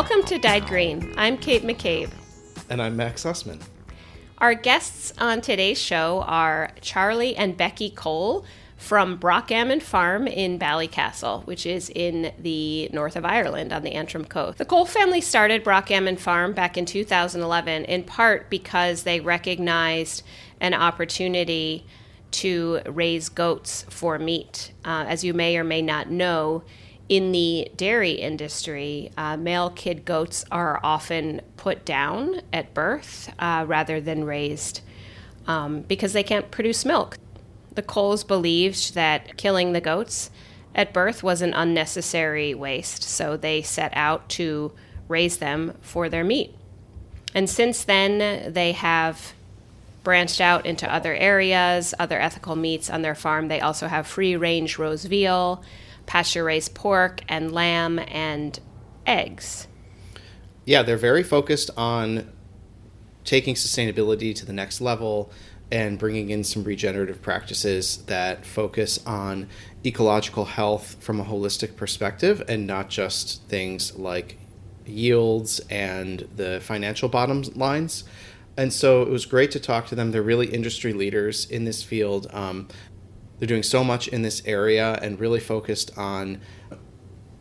Welcome to Dyed Green. I'm Kate McCabe. And I'm Max Sussman. Our guests on today's show are Charlie and Becky Cole from Brockgammon Farm in Ballycastle, which is in the north of Ireland on the Antrim coast. The Cole family started Brockgammon Farm back in 2011, in part because they recognized an opportunity to raise goats for meat. As you may or may not know, in the dairy industry, male kid goats are often put down at birth rather than raised because they can't produce milk. The Coles believed that killing the goats at birth was an unnecessary waste, so they set out to raise them for their meat. And since then, they have branched out into other areas, other ethical meats on their farm. They also have free-range roast veal, pasture-raised pork and lamb, and eggs. Yeah, they're very focused on taking sustainability to the next level and bringing in some regenerative practices that focus on ecological health from a holistic perspective and not just things like yields and the financial bottom lines. And so it was great to talk to them. They're really industry leaders in this field. They're doing so much in this area and really focused on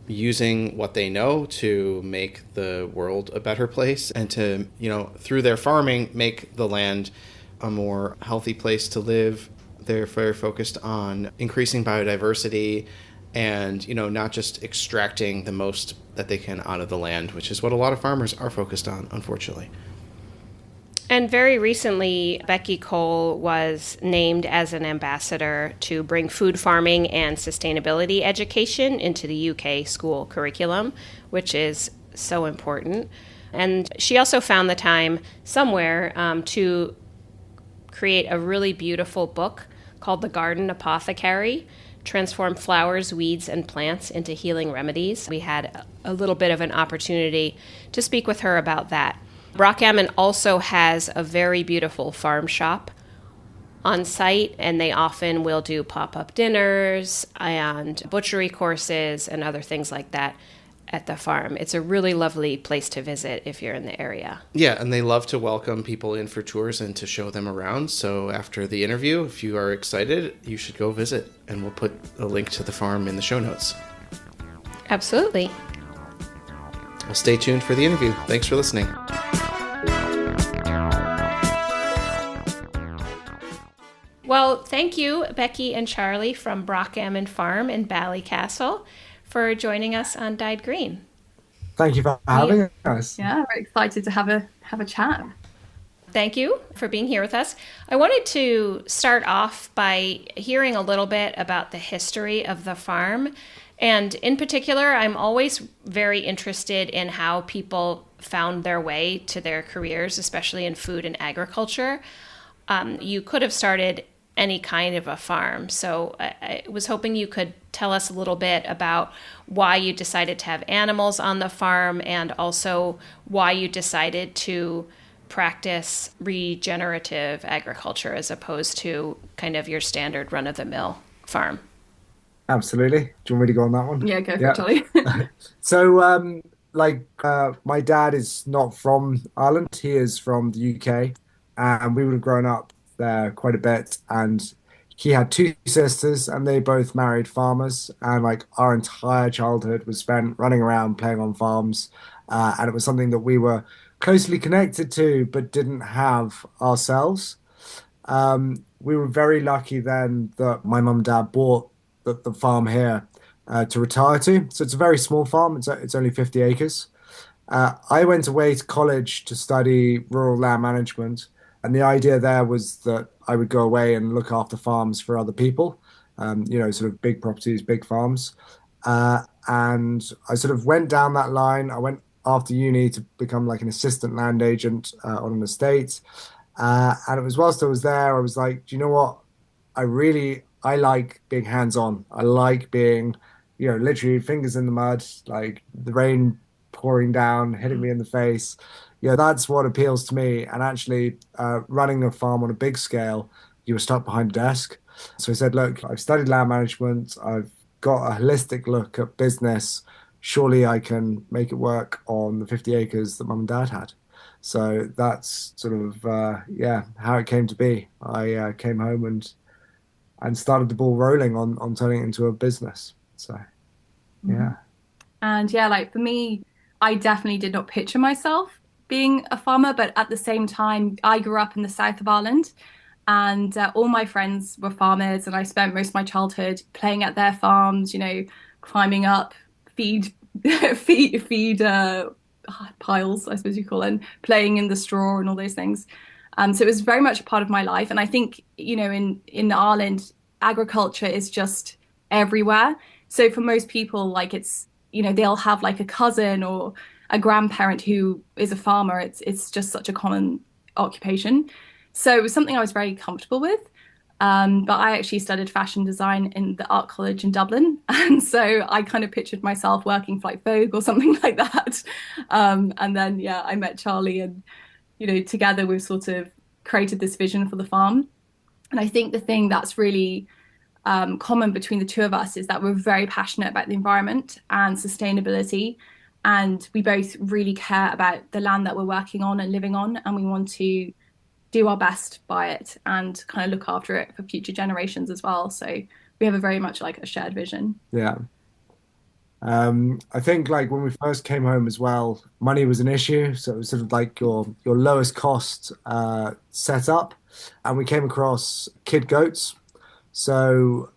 using what they know to make the world a better place and to, through their farming, make the land a more healthy place to live. They're very focused on increasing biodiversity and, not just extracting the most that they can out of the land, which is what a lot of farmers are focused on, unfortunately. And very recently, Becky Cole was named as an ambassador to bring food farming and sustainability education into the UK school curriculum, which is so important. And she also found the time somewhere to create a really beautiful book called The Garden Apothecary, Transform Flowers, Weeds, and Plants into Healing Remedies. We had a little bit of an opportunity to speak with her about that. Brockgammon also has a very beautiful farm shop on site, and they often will do pop-up dinners and butchery courses and other things like that at the farm. It's a really lovely place to visit if you're in the area. Yeah, and they love to welcome people in for tours and to show them around. So after the interview, if you are excited, you should go visit, and we'll put a link to the farm in the show notes. Absolutely. Well, stay tuned for the interview. Thanks for listening. Well, thank you, Becky and Charlie from Brockgammon Farm in Ballycastle, for joining us on Dyed Green. Thank you for having us. Yeah, we're excited to have a chat. Thank you for being here with us. I wanted to start off by hearing a little bit about the history of the farm. And in particular, I'm always very interested in how people found their way to their careers, especially in food and agriculture. You could have started any kind of a farm. So I was hoping you could tell us a little bit about why you decided to have animals on the farm and also why you decided to practice regenerative agriculture as opposed to kind of your standard run-of-the-mill farm. Absolutely. Do you want me to go on that one? Yeah, go for it, Charlie. So, my dad is not from Ireland. He is from the UK. And we would have grown up there quite a bit. And he had two sisters, and they both married farmers. And our entire childhood was spent running around playing on farms. And it was something that we were closely connected to, but didn't have ourselves. We were very lucky then that my mum and dad bought the farm here to retire to. So it's a very small farm. It's only 50 acres. I went away to college to study rural land management. And the idea there was that I would go away and look after farms for other people, sort of big properties, big farms. And I sort of went down that line. I went after uni to become like an assistant land agent on an estate. And it was whilst I was there, I was like, do you know what? I like being hands-on. I like being, literally fingers in the mud, like the rain pouring down, hitting me in the face. That's what appeals to me. And actually, running a farm on a big scale, you were stuck behind a desk. So I said, look, I've studied land management. I've got a holistic look at business. surely I can make it work on the 50 acres that mum and dad had. So that's sort of how it came to be. I came home and started the ball rolling on turning it into a business. So Mhm. yeah. And yeah, like for me, I definitely did not picture myself being a farmer, but at the same time, I grew up in the south of Ireland, and all my friends were farmers, and I spent most of my childhood playing at their farms, climbing up feed feed piles, I suppose you call it, and playing in the straw and all those things. So it was very much a part of my life, and I think in Ireland, agriculture is just everywhere. So for most people, like they'll have like a cousin or a grandparent who is a farmer. It's just such a common occupation. So it was something I was very comfortable with. But I actually studied fashion design in the art college in Dublin. And so I kind of pictured myself working for like Vogue or something like that. And then, yeah, I met Charlie and, together we've sort of created this vision for the farm. And I think the thing that's really common between the two of us is that we're very passionate about the environment and sustainability. And we both really care about the land that we're working on and living on. And we want to do our best by it and kind of look after it for future generations as well. So we have a very much like a shared vision. Yeah. I think like when we first came home as well, money was an issue. So it was sort of like your lowest cost setup. And we came across kid goats. So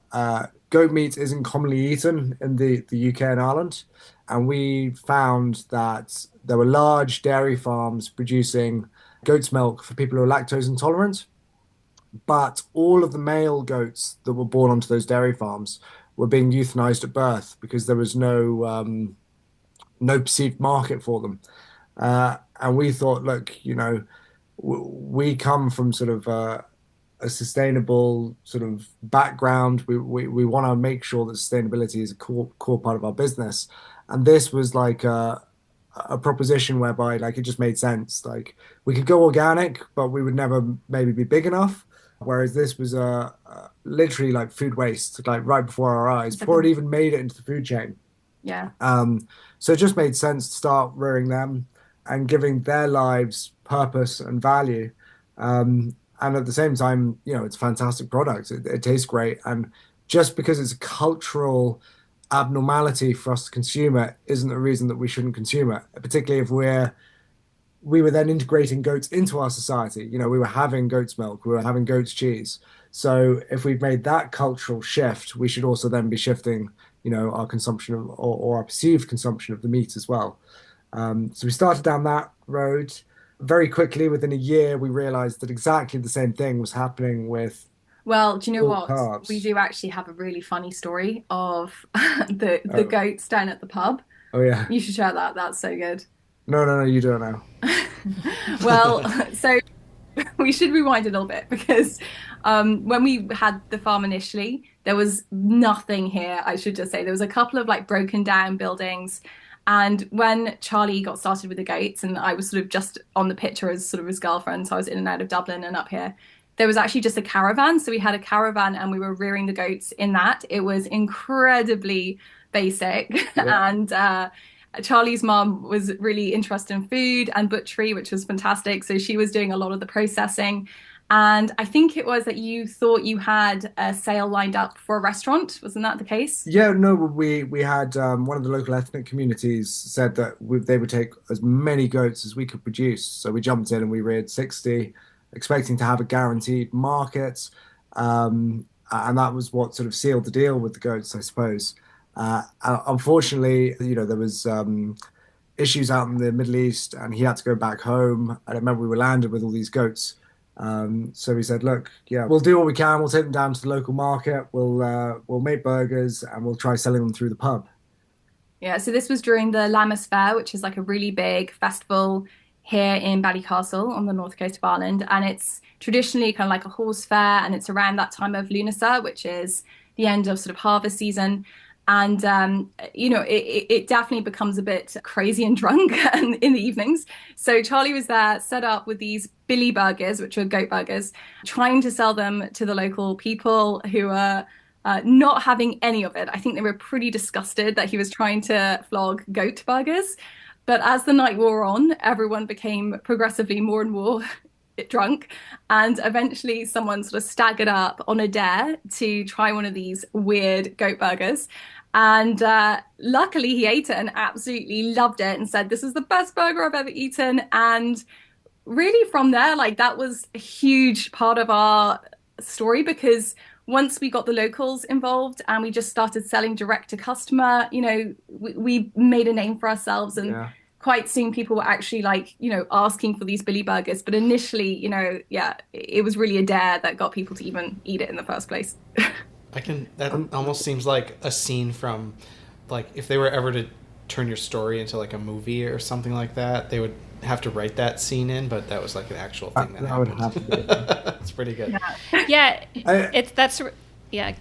goat meat isn't commonly eaten in the UK and Ireland. And we found that there were large dairy farms producing goat's milk for people who are lactose intolerant. But all of the male goats that were born onto those dairy farms were being euthanized at birth because there was no perceived market for them. And we thought, look, we come from sort of a sustainable sort of background. We want to make sure that sustainability is a core part of our business. And this was like a proposition whereby like it just made sense. Like we could go organic, but we would never maybe be big enough. Whereas this was literally like food waste, like right before our eyes, It's like before it even made it into the food chain. yeah. So it just made sense to start rearing them and giving their lives purpose and value. And at the same time, it's a fantastic product. It tastes great. And just because it's a cultural abnormality for us to consume it isn't a reason that we shouldn't consume it, particularly if we were then integrating goats into our society. We were having goat's milk, we were having goat's cheese. So if we've made that cultural shift, we should also then be shifting, our consumption or our perceived consumption of the meat as well. So we started down that road. Very quickly, within a year, we realized that exactly the same thing was happening with Well, do you know all what? We carbs. do actually have a really funny story of the Oh, goats down at the pub. oh yeah. You should share that. That's so good. No, no, no, you don't know. Well, so we should rewind a little bit because when we had the farm initially, there was nothing here, I should just say. There was a couple of like broken down buildings. And when Charlie got started with the goats, and I was sort of just on the picture as sort of his girlfriend, so I was in and out of Dublin and up here, there was actually just a caravan. So we had a caravan and we were rearing the goats in that. It was incredibly basic. Yeah. And Charlie's mom was really interested in food and butchery, which was fantastic. So she was doing a lot of the processing. And I think it was that you thought you had a sale lined up for a restaurant. Wasn't that the case? Yeah, no, we had one of the local ethnic communities said that they would take as many goats as we could produce. So we jumped in and we reared 60, expecting to have a guaranteed market. And that was what sort of sealed the deal with the goats, I suppose. Unfortunately, there was issues out in the Middle East, and he had to go back home. And I remember we were landed with all these goats. So we said, look, yeah, we'll do what we can. We'll take them down to the local market. We'll make burgers and we'll try selling them through the pub. Yeah, so this was during the Lammas Fair, which is like a really big festival here in Ballycastle on the north coast of Ireland. And it's traditionally kind of like a horse fair, and it's around that time of Lunasa, which is the end of sort of harvest season. And it definitely becomes a bit crazy and drunk in the evenings. So Charlie was there, set up with these Billy burgers, which are goat burgers, trying to sell them to the local people who are not having any of it. I think they were pretty disgusted that he was trying to flog goat burgers. But as the night wore on, everyone became progressively more and more drunk. And eventually, someone sort of staggered up on a dare to try one of these weird goat burgers. And luckily, he ate it and absolutely loved it and said, "This is the best burger I've ever eaten." And really, from there, like that was a huge part of our story because once we got the locals involved and we just started selling direct to customer, we made a name for ourselves and Yeah. quite soon people were actually like, asking for these Billy burgers. But initially, yeah, it was really a dare that got people to even eat it in the first place. That almost seems like a scene from, like, if they were ever to turn your story into like a movie or something like that, they would have to write that scene in, but that was like an actual thing that That would happened. have to be. It's pretty good. Yeah, I- yeah,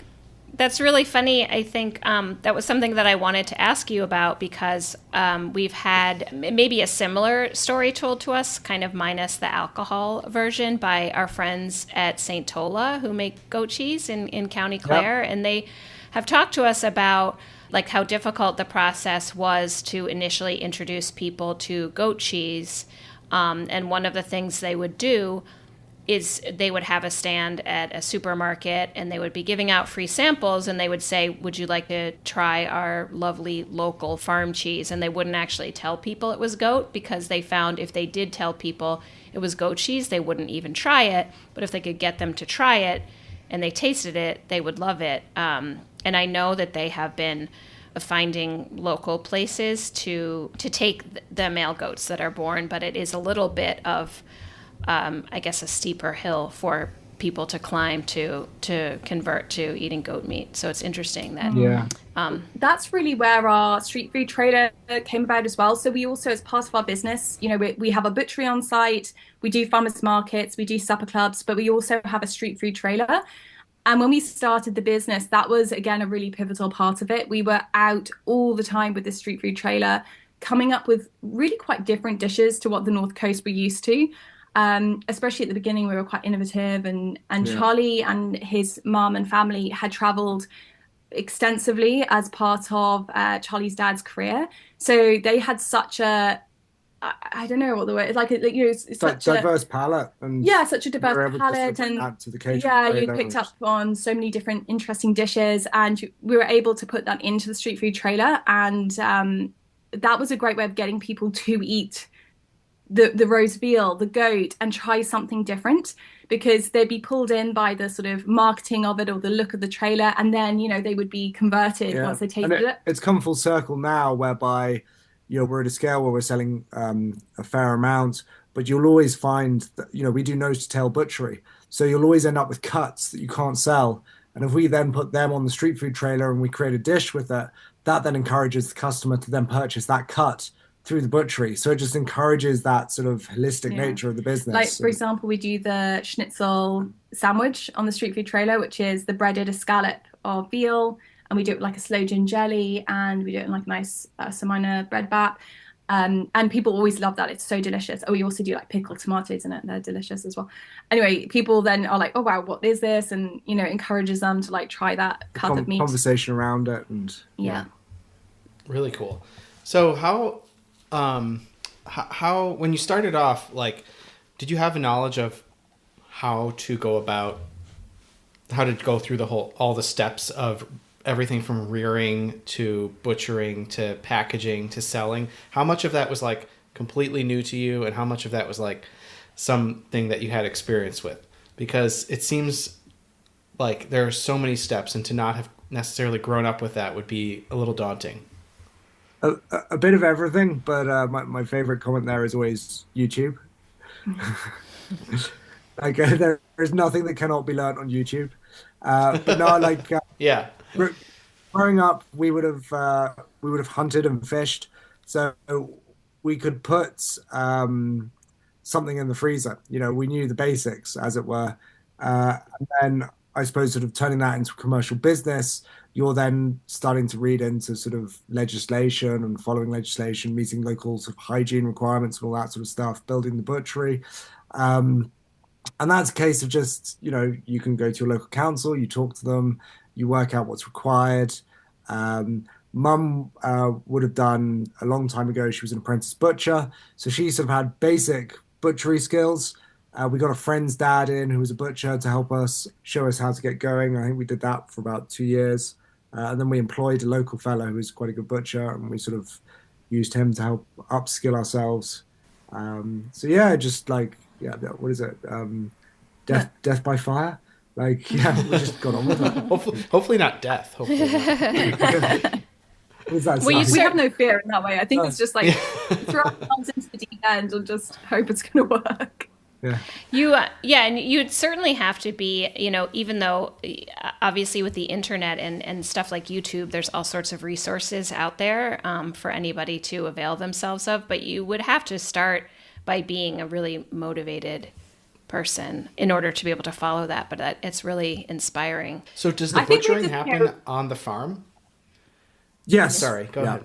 that's really funny. I think that was something that I wanted to ask you about because we've had maybe a similar story told to us, kind of minus the alcohol version, by our friends at St. Tola who make goat cheese in County Clare, and they have talked to us about like how difficult the process was to initially introduce people to goat cheese. And one of the things they would do is they would have a stand at a supermarket and they would be giving out free samples and they would say, "Would you like to try our lovely local farm cheese?" And they wouldn't actually tell people it was goat because they found if they did tell people it was goat cheese, they wouldn't even try it. But if they could get them to try it and they tasted it, they would love it. And I know that they have been finding local places to take the male goats that are born, but it is a little bit of I guess a steeper hill for people to climb to convert to eating goat meat. So it's interesting that That's really where our street food trailer came about as well. So we also, as part of our business, we have a butchery on site, we do farmers markets, we do supper clubs, but we also have a street food trailer. And when we started the business, that was again a really pivotal part of it. We were out all the time with the street food trailer, coming up with really quite different dishes to what the North Coast were used to. Especially at the beginning, we were quite innovative, and Charlie and his mom and family had traveled extensively as part of Charlie's dad's career. So they had such a, I don't know what the word, like it's such diverse palette, and such a we were diverse able to palette, sort of and add to the catering you trailer, picked which- up on so many different interesting dishes, and we were able to put that into the street food trailer, and that was a great way of getting people to eat the roast veal, the goat, and try something different because they'd be pulled in by the sort of marketing of it or the look of the trailer, and then they would be converted once they And tasted it. it's come full circle now, whereby we're at a scale where we're selling a fair amount, but you'll always find that we do nose to tail butchery, so you'll always end up with cuts that you can't sell. And if we then put them on the street food trailer and we create a dish with it, that then encourages the customer to then purchase that cut through the butchery. So it just encourages that sort of holistic nature of the business. Like, for example, we do the schnitzel sandwich on the street food trailer, which is the breaded escallop of veal, and we do it with like a sloe gin jelly, and we do it in like a nice semina bread bat. And people always love that. It's so delicious. Oh, we also do like pickled tomatoes in it. They're delicious as well. Anyway, people then are like, "Oh wow, what is this?" And encourages them to like try that cut of meat. Conversation around it, and Really cool. So how when you started off, like, did you have a knowledge of how to go through all the steps of everything from rearing to butchering to packaging to selling? How much of that was like completely new to you, and how much of that was like something that you had experience with? Because it seems like there are so many steps, and to not have necessarily grown up with that would be a little daunting. a bit of everything, but my favorite comment there is always YouTube. Like there is nothing that cannot be learned on YouTube. But no, like Yeah. growing up, we would have hunted and fished, so we could put something in the freezer. We knew the basics, as it were. And then I suppose sort of turning that into commercial business, you're then starting to read into sort of legislation and following legislation, meeting local sort of hygiene requirements and all that sort of stuff, building the butchery. And that's a case of just, you can go to your local council, you talk to them, you work out what's required. Mum would have done a long time ago. She was an apprentice butcher, so she sort of had basic butchery skills. We got a friend's dad in who was a butcher to help us show us how to get going. I think we did that for about 2 years. And then we employed a local fellow who was quite a good butcher, and we sort of used him to help upskill ourselves. So yeah, just like, yeah, what is it? Death by fire? Like, yeah, we just got on with it. Hopefully not death. Hopefully not. We have no fear in that way. I think it's just like throw ourselves into the deep end and just hope it's going to work. Yeah. And you'd certainly have to be, even though obviously with the internet and stuff like YouTube, there's all sorts of resources out there for anybody to avail themselves of, but you would have to start by being a really motivated person in order to be able to follow that. But it's really inspiring. So does the butchering happen on the farm? Yes. Sorry, go ahead.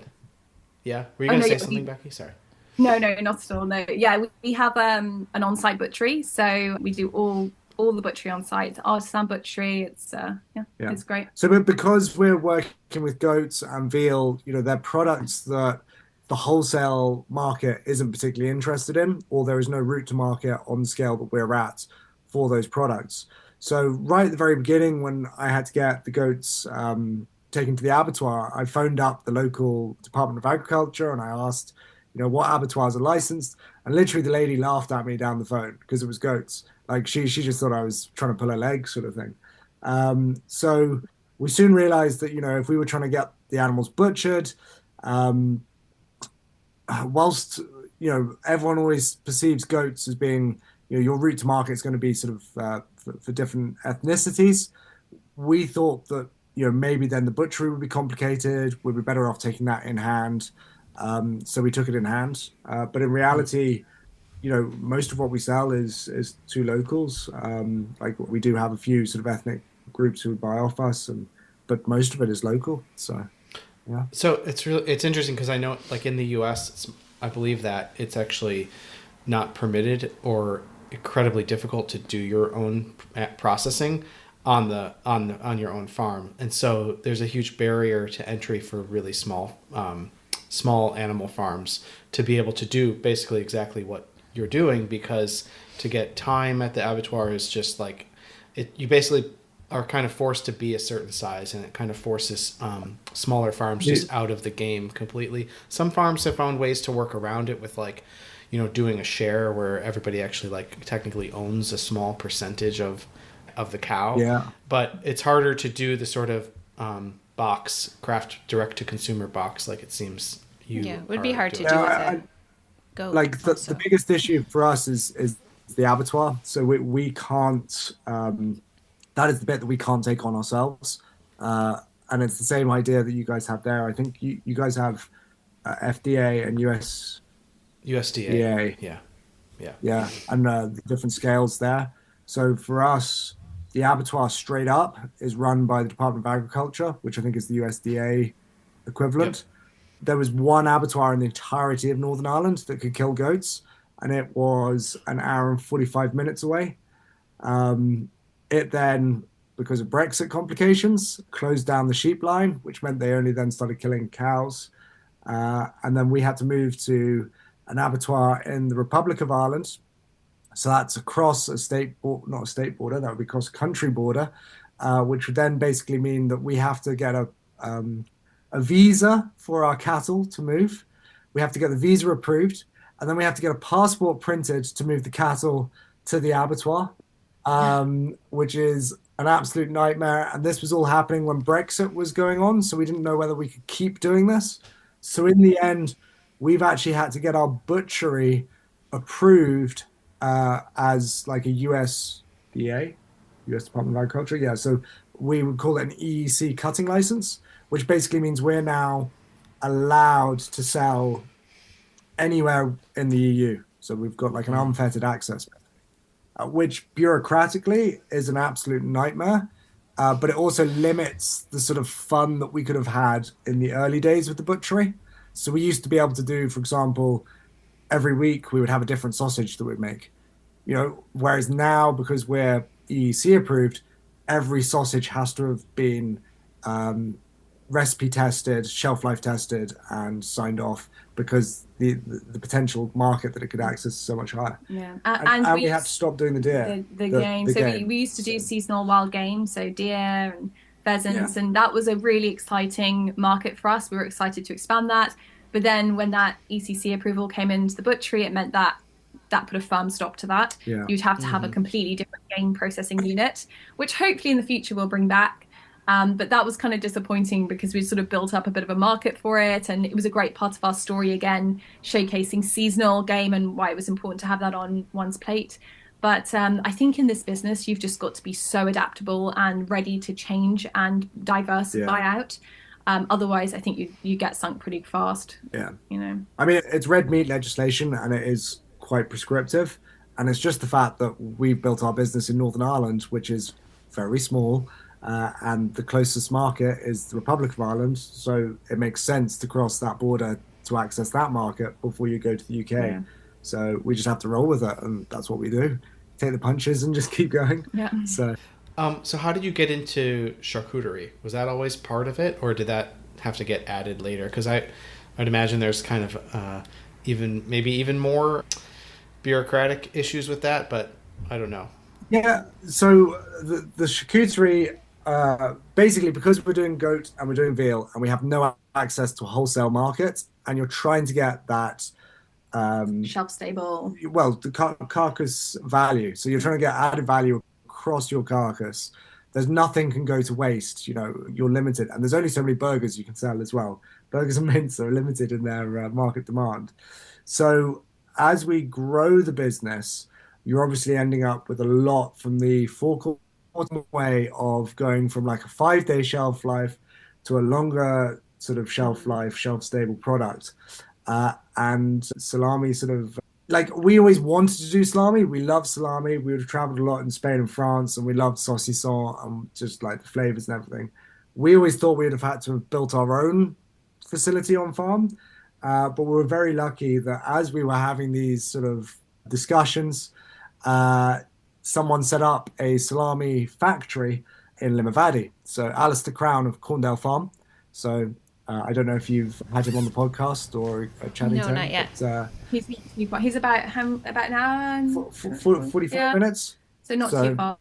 Yeah, were you going to say something, Becky? Sorry. No, not at all. No, yeah, we have an on-site butchery, so we do all the butchery on site, artisan butchery. It's it's great. So, because we're working with goats and veal, they're products that the wholesale market isn't particularly interested in, or there is no route to market on the scale that we're at for those products. So, right at the very beginning, when I had to get the goats taken to the abattoir, I phoned up the local Department of Agriculture and I asked, what abattoirs are licensed? And literally the lady laughed at me down the phone because it was goats. Like she just thought I was trying to pull her leg, sort of thing. So we soon realized that, if we were trying to get the animals butchered, whilst, everyone always perceives goats as being, your route to market is going to be sort of for different ethnicities. We thought that, maybe then the butchery would be complicated. We'd be better off taking that in hand. So we took it in hand. But in reality, most of what we sell is to locals. Like we do have a few sort of ethnic groups who would buy off us, but most of it is local. So, yeah. So it's interesting because I know, like in the U.S., I believe that it's actually not permitted or incredibly difficult to do your own processing on your own farm, and so there's a huge barrier to entry for really small animal farms to be able to do basically exactly what you're doing, because to get time at the abattoir is just like you basically are kind of forced to be a certain size, and it kind of forces smaller farms just out of the game completely. Some farms have found ways to work around it with doing a share where everybody actually technically owns a small percentage of the cow. Yeah. But it's harder to do the sort of craft direct to consumer box like it seems it would be hard to do with a goat. Like the biggest issue for us is the abattoir. So we can't that is the bit that we can't take on ourselves. And it's the same idea that you guys have there. I think you guys have FDA and USDA. Yeah, and the different scales there. So for us, the abattoir straight up is run by the Department of Agriculture, which I think is the USDA equivalent. Yep. There was one abattoir in the entirety of Northern Ireland that could kill goats, and it was an hour and 45 minutes away. It then, because of Brexit complications, closed down the sheep line, which meant they only then started killing cows. And then we had to move to an abattoir in the Republic of Ireland. So that's across not a state border, that would be across a country border, which would then basically mean that we have to get a visa for our cattle to move. We have to get the visa approved, and then we have to get a passport printed to move the cattle to the abattoir, which is an absolute nightmare. And this was all happening when Brexit was going on, so we didn't know whether we could keep doing this. So in the end, we've actually had to get our butchery approved as like a USDA, US Department of Agriculture. Yeah, so we would call it an EEC cutting license, which basically means we're now allowed to sell anywhere in the EU. So we've got like an unfettered access, which bureaucratically is an absolute nightmare. But it also limits the sort of fun that we could have had in the early days with the butchery. So we used to be able to do, for example, every week we would have a different sausage that we'd make. Whereas now, because we're EEC approved, every sausage has to have been recipe tested, shelf life tested, and signed off because the potential market that it could access is so much higher. Yeah, And we had to stop doing the deer, the game. So game. we used to do seasonal wild game, so deer and pheasants, Yeah. and that was a really exciting market for us. We were excited to expand that. But then when that ECC approval came into the butchery, it meant that put a firm stop to that. Yeah. You'd have to have a completely different game processing unit, which hopefully in the future we'll bring back. But that was kind of disappointing because we sort of built up a bit of a market for it, and it was a great part of our story again, showcasing seasonal game and why it was important to have that on one's plate. But I think in this business, you've just got to be so adaptable and ready to change and diversify out. Otherwise, I think you get sunk pretty fast. Yeah. You know. I mean, it's red meat legislation, and it is quite prescriptive. And it's just the fact that we've built our business in Northern Ireland, which is very small. And the closest market is the Republic of Ireland, so it makes sense to cross that border to access that market before you go to the UK. Yeah. So we just have to roll with it, and that's what we do. Take the punches and just keep going. Yeah. So how did you get into charcuterie? Was that always part of it, or did that have to get added later? Because I'd imagine there's kind of even more bureaucratic issues with that, but I don't know. Yeah. So the charcuterie. Basically, because we're doing goat and we're doing veal and we have no access to a wholesale market, and you're trying to get that shelf stable, well, the carcass value. So you're trying to get added value across your carcass. There's nothing can go to waste. You're limited, and there's only so many burgers you can sell as well. Burgers and mince are limited in their market demand. So as we grow the business, you're obviously ending up with a lot from the forecourt way of going from like a 5-day shelf life to a longer sort of shelf life, shelf stable product. And salami sort of like, we always wanted to do salami. We love salami. We would have traveled a lot in Spain and France, and we loved saucisson and just like the flavors and everything. We always thought we would have had to have built our own facility on farm. But we were very lucky that as we were having these sort of discussions, someone set up a salami factory in Limavady. So Alistair Crown of Corndale Farm. So I don't know if you've had him on the podcast or chatting to him. No, not yet. But, he's about an hour and 45 minutes. So not too far.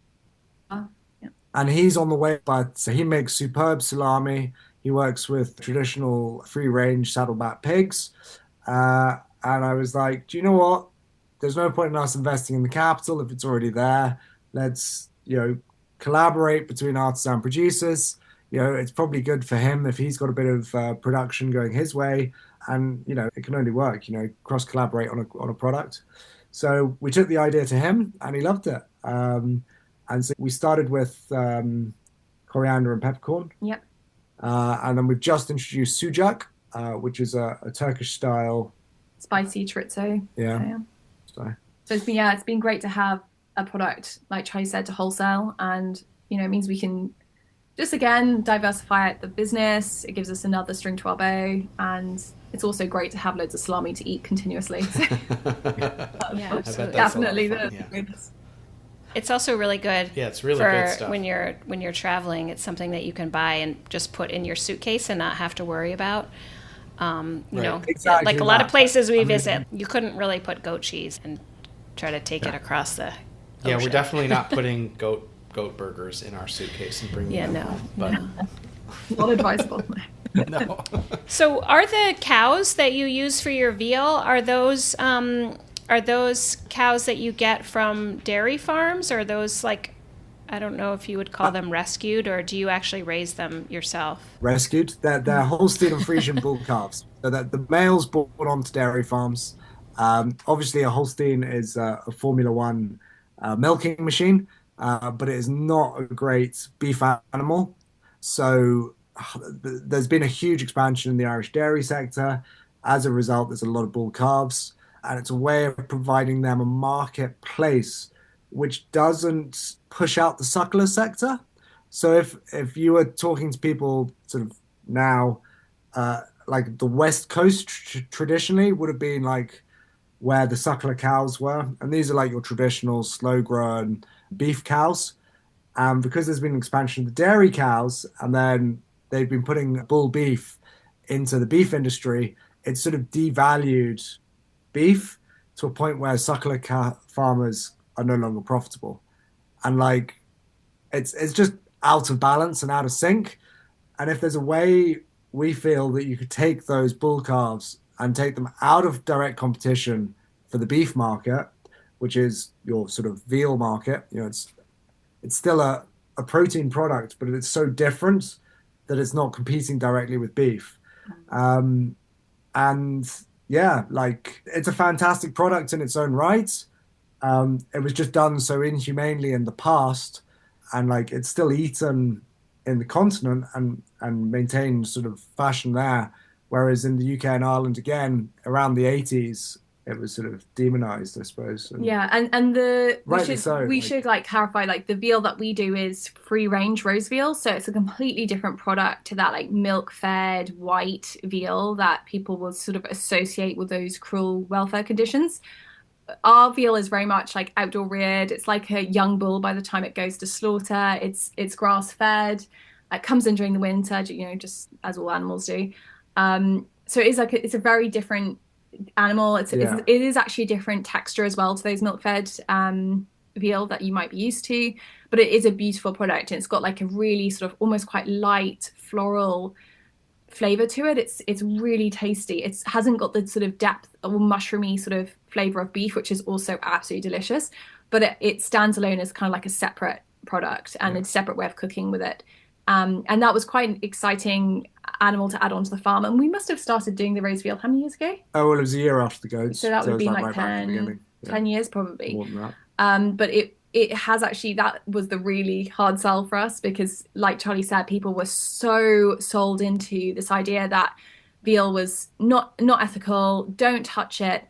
Yeah. And he's on the way, but so he makes superb salami. He works with traditional free-range saddleback pigs. And I was like, do you know what? There's no point in us investing in the capital if it's already there. Let's, collaborate between artisan producers. It's probably good for him if he's got a bit of production going his way, and it can only work. Cross collaborate on a product. So we took the idea to him, and he loved it. And so we started with coriander and peppercorn. Yep. And then we've just introduced sucuk, which is a Turkish style spicy chorizo. Yeah. So it's been great to have a product like Charlie said to wholesale, and it means we can just again diversify out the business. It gives us another string to our bow, and it's also great to have loads of salami to eat continuously. Yeah, definitely. It's also really good. Yeah, it's really good stuff. When you're traveling. It's something that you can buy and just put in your suitcase and not have to worry about. Exactly like a lot of places we visit, you couldn't really put goat cheese and try to take it across the ocean. Yeah, we're definitely not putting goat burgers in our suitcase and bringing them home. But not advisable. No. So are the cows that you use for your veal, are those cows that you get from dairy farms, or are those like, I don't know if you would call them rescued, or do you actually raise them yourself? Rescued. They're Holstein and Friesian bull calves. So that the males brought onto dairy farms. Obviously, a Holstein is a Formula One milking machine, but it is not a great beef animal. So there's been a huge expansion in the Irish dairy sector. As a result, there's a lot of bull calves, and it's a way of providing them a marketplace which doesn't push out the suckler sector. So if you were talking to people sort of now, like the West Coast traditionally would have been like where the suckler cows were. And these are like your traditional slow-grown beef cows. And because there's been an expansion of the dairy cows, and then they've been putting bull beef into the beef industry, it's sort of devalued beef to a point where suckler farmers are no longer profitable. And like it's just out of balance and out of sync. And if there's a way we feel that you could take those bull calves and take them out of direct competition for the beef market, which is your sort of veal market, it's still a protein product, but it's so different that it's not competing directly with beef. And yeah, like it's a fantastic product in its own right. It was just done so inhumanely in the past, and like it's still eaten in the continent and maintained sort of fashion there. Whereas in the UK and Ireland, again, around the 80s, it was sort of demonized, I suppose. Yeah, and we like, should like clarify, like the veal that we do is free range rose veal, so it's a completely different product to that like milk fed white veal that people will sort of associate with those cruel welfare conditions. Our veal is very much like outdoor reared. It's like a young bull by the time it goes to slaughter. It's grass fed. It comes in during the winter, just as all animals do. So it is like it's a very different animal. It is actually a different texture as well to those milk fed veal that you might be used to, but it is a beautiful product, and it's got like a really sort of almost quite light floral flavor to it. It's really tasty. It hasn't got the sort of depth or mushroomy sort of flavor of beef, which is also absolutely delicious, but it stands alone as kind of like a separate product and a separate way of cooking with it. And that was quite an exciting animal to add onto the farm. And we must have started doing the raised veal how many years ago? Oh, well, it was a year after the goats. So that would have been like like right 10 years probably. More than that. But it has actually, that was the really hard sell for us, because like Charlie said, people were so sold into this idea that veal was not ethical, don't touch it.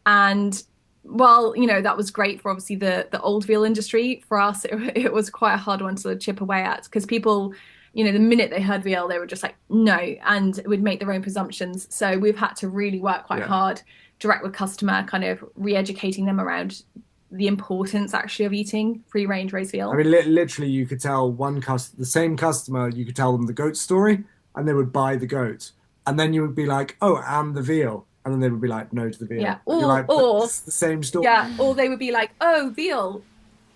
And well, that was great for obviously the old veal industry. For us, it was quite a hard one to chip away at, because people, the minute they heard veal, they were just like, no, and would make their own presumptions. So we've had to really work quite hard, direct with customer, kind of re-educating them around the importance actually of eating free range raised veal. I mean, literally, you could tell the same customer, you could tell them the goat story, and they would buy the goat, and then you would be like, oh, and the veal. And then they would be like, no to the veal. Yeah, or it's the same story. Yeah, or they would be like, oh, veal,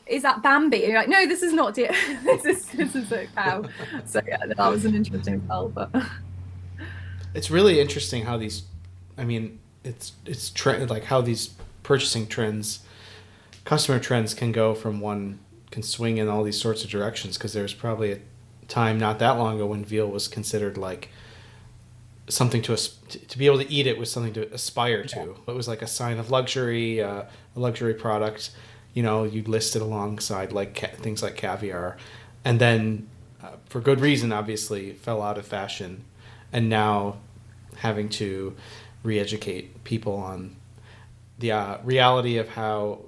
is that Bambi? And you're like, no, this is not deer. this is a cow. So yeah, that was an interesting sell. But it's really interesting how these, I mean, it's like how these purchasing trends, customer trends can swing in all these sorts of directions. Because there was probably a time not that long ago when veal was considered like something to be able to eat it was something to aspire to. It was like a sign of luxury, a luxury product. You'd list it alongside like things like caviar, and then for good reason, obviously, fell out of fashion, and now having to re-educate people on the reality of how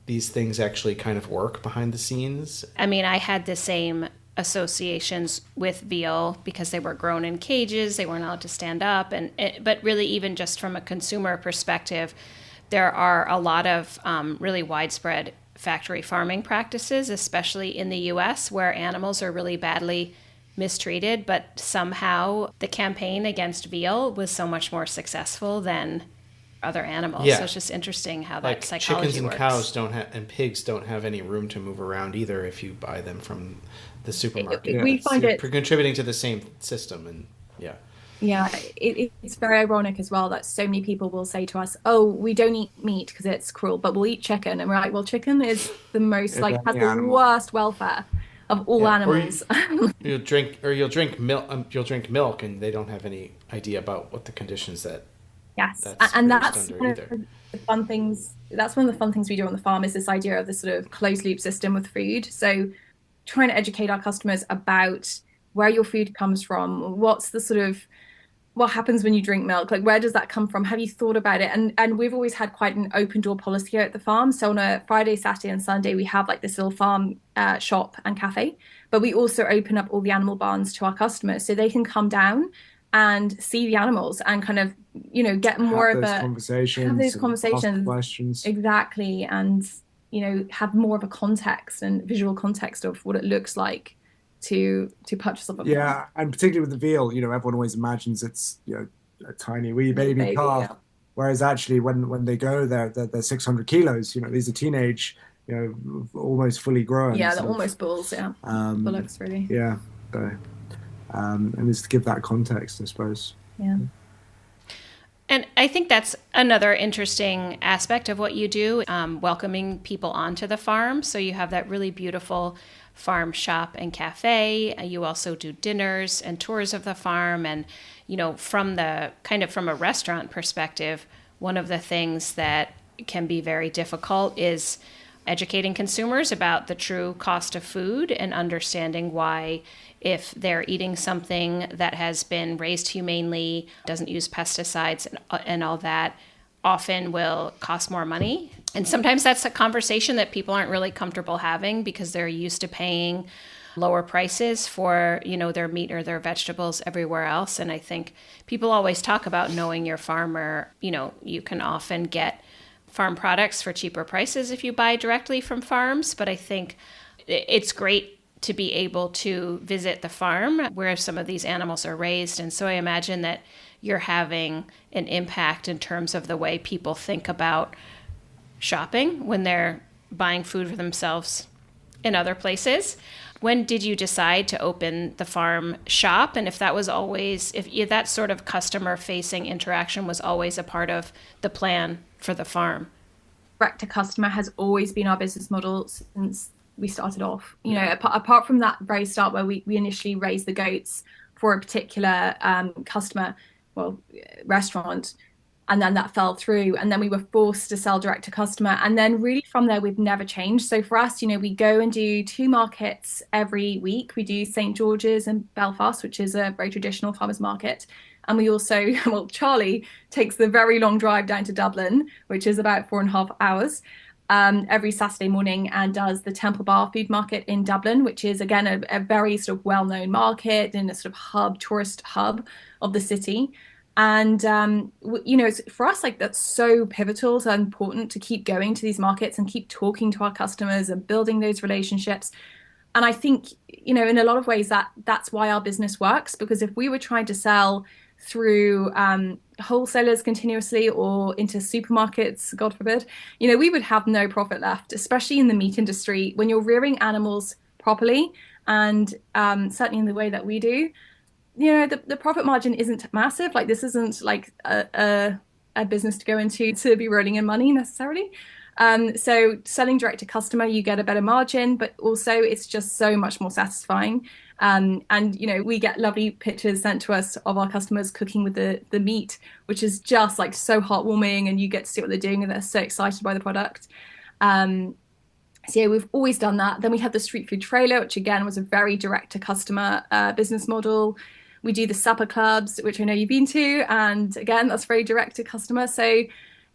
these things actually kind of work behind the scenes. I mean, I had the same associations with veal because they were grown in cages, they weren't allowed to stand up, but really, even just from a consumer perspective, there are a lot of really widespread factory farming practices, especially in the US, where animals are really badly mistreated, but somehow the campaign against veal was so much more successful than other animals. So it's just interesting how that psychology chickens and works. cows and pigs don't have any room to move around either if you buy them from the supermarket. We find it contributing to the same system, and it's very ironic as well that so many people will say to us, oh, we don't eat meat because it's cruel, but we'll eat chicken. And we're like, well, chicken is the most has the worst welfare of all animals. Or you'll drink milk, and they don't have any idea about what the conditions that that's one of the fun things. That's one of the fun things we do on the farm, is this idea of this sort of closed loop system with food. So trying to educate our customers about where your food comes from, what's the sort of, what happens when you drink milk, like where does that come from, have you thought about it? And we've always had quite an open door policy here at the farm. So on a Friday, Saturday and Sunday, we have like this little farm shop and cafe, but we also open up all the animal barns to our customers so they can come down and see the animals and kind of get more of a conversation, have those conversations, questions. Exactly. And have more of a context and visual context of what it looks like to purchase off of them. Yeah, and particularly with the veal, everyone always imagines it's, a tiny wee baby calf, Yeah. whereas actually when they go there, they're 600 kilos. These are teenage, almost fully grown Yeah, they're sort of. almost bulls, yeah. Um, Bullocks, really. yeah, so and it's to give that context, I suppose. Yeah. And I think that's another interesting aspect of what you do, welcoming people onto the farm. So you have that really beautiful farm shop and cafe. You also do dinners and tours of the farm. And, from a restaurant perspective, one of the things that can be very difficult is educating consumers about the true cost of food and understanding why, if they're eating something that has been raised humanely, doesn't use pesticides and all that, often will cost more money. And sometimes that's a conversation that people aren't really comfortable having because they're used to paying lower prices for, their meat or their vegetables everywhere else. And I think people always talk about knowing your farmer. You can often get farm products for cheaper prices if you buy directly from farms, but I think it's great to be able to visit the farm where some of these animals are raised. And so I imagine that you're having an impact in terms of the way people think about shopping when they're buying food for themselves in other places. When did you decide to open the farm shop? And if that sort of customer facing interaction was always a part of the plan for the farm? Direct to customer has always been our business model since we started off. Apart from that very start where we initially raised the goats for a particular customer, restaurant, and then that fell through, and then we were forced to sell direct to customer, and then really from there we've never changed. So for us, we go and do 2 markets every week. We do St. George's and Belfast, which is a very traditional farmers market, and we also, Charlie takes the very long drive down to Dublin, which is about 4.5 hours, every Saturday morning, and does the Temple Bar food market in Dublin, which is again a very sort of well-known market and a sort of tourist hub of the city. And for us, like, that's so pivotal, so important to keep going to these markets and keep talking to our customers and building those relationships. And I think, in a lot of ways that's why our business works, because if we were trying to sell through wholesalers continuously or into supermarkets, God forbid, we would have no profit left, especially in the meat industry. When you're rearing animals properly, and certainly in the way that we do, the profit margin isn't massive. Like, this isn't like a business to go into to be rolling in money necessarily. So selling direct to customer, you get a better margin, but also it's just so much more satisfying. And we get lovely pictures sent to us of our customers cooking with the meat, which is just like so heartwarming, and you get to see what they're doing and they're so excited by the product. So yeah, we've always done that. Then we had the street food trailer, which again was a very direct to customer business model. We do the supper clubs, which I know you've been to, and again, that's very direct to customer. So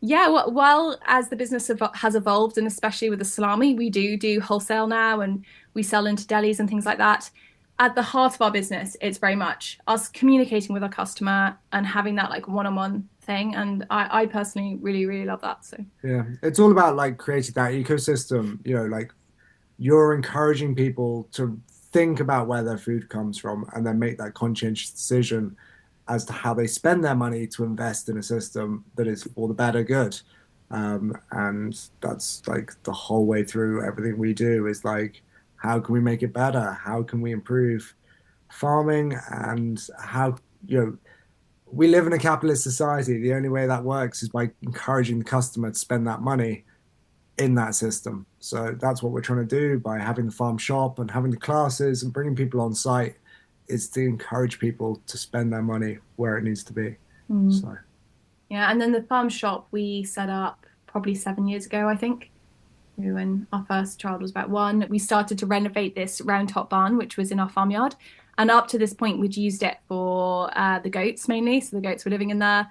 yeah, well, as the business has evolved, and especially with the salami, we do wholesale now, and we sell into delis and things like that. At the heart of our business, it's very much us communicating with our customer and having that like one-on-one thing. And I personally really, really love that. So Yeah, it's all about like creating that ecosystem, like you're encouraging people to think about where their food comes from and then make that conscientious decision as to how they spend their money to invest in a system that is for the better good. And that's like the whole way through everything we do is like, how can we make it better? How can we improve farming? And how, we live in a capitalist society. The only way that works is by encouraging the customer to spend that money in that system. So that's what we're trying to do by having the farm shop and having the classes and bringing people on site, is to encourage people to spend their money where it needs to be. So yeah, and then the farm shop we set up probably 7 years ago, I think. When our first child was about 1, we started to renovate this round top barn, which was in our farmyard. And up to this point, we'd used it for the goats mainly. So the goats were living in there.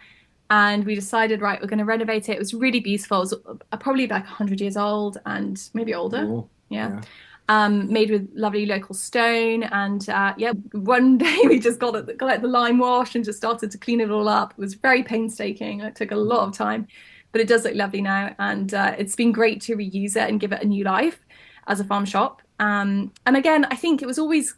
And we decided, right, we're going to renovate it. It was really beautiful. It was probably like 100 years old and maybe older. Cool. Yeah. Made with lovely local stone. And yeah, one day we just got the lime wash and just started to clean it all up. It was very painstaking. It took a lot of time, but it does look lovely now. And it's been great to reuse it and give it a new life as a farm shop. And again, I think it was always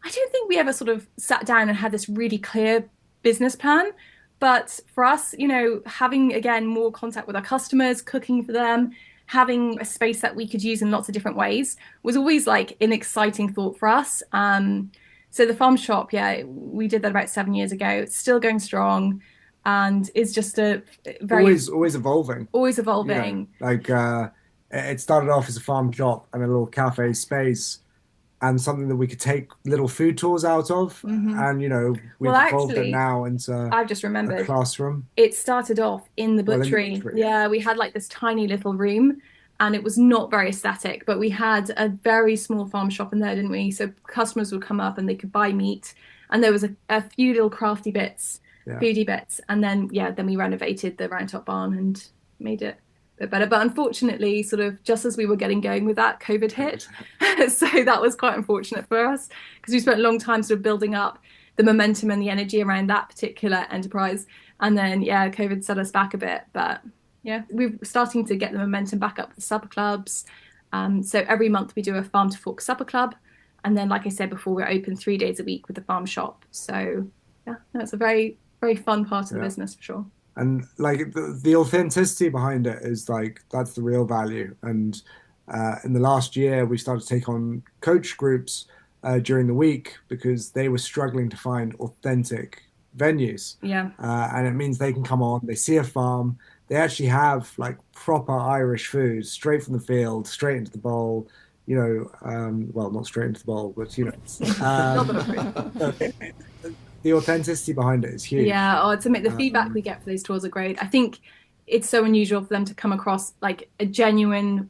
I don't think we ever sort of sat down and had this really clear business plan. But for us, having again more contact with our customers, cooking for them, having a space that we could use in lots of different ways was always like an exciting thought for us. So the farm shop, yeah, we did that about 7 years ago. It's still going strong, and is just a very Always evolving. always evolving. Like it started off as a farm shop and a little cafe space, and something that we could take little food tours out of. And we've Well, evolved it actually, now into I've just a remembered. classroom. It started off in the Well, in the butchery. butchery, yeah. Yeah, we had like this tiny little room, and it was not very aesthetic, but we had a very small farm shop in there, didn't we? So customers would come up and they could buy meat, and there was a few little crafty bits, Yeah. foodie bits, and then then we renovated the round top barn and made it a bit better. But unfortunately, sort of just as we were getting going with that, COVID hit. So that was quite unfortunate for us, because we spent a long time sort of building up the momentum and the energy around that particular enterprise. And then, COVID set us back a bit. But yeah, we're starting to get the momentum back up with the supper clubs. So every month we do a farm to fork supper club. And then, like I said before, we're open 3 days a week with the farm shop. So yeah, that's a very, very fun part of the business for sure. And like the authenticity behind it is like, that's the real value. And in the last year, we started to take on coach groups during the week, because they were struggling to find authentic venues. Yeah. And it means they can come on, they see a farm, they actually have like proper Irish food straight from the field, straight into the bowl. Well, not straight into the bowl, but the authenticity behind it is huge. Yeah, the feedback we get for those tours are great. I think it's so unusual for them to come across like a genuine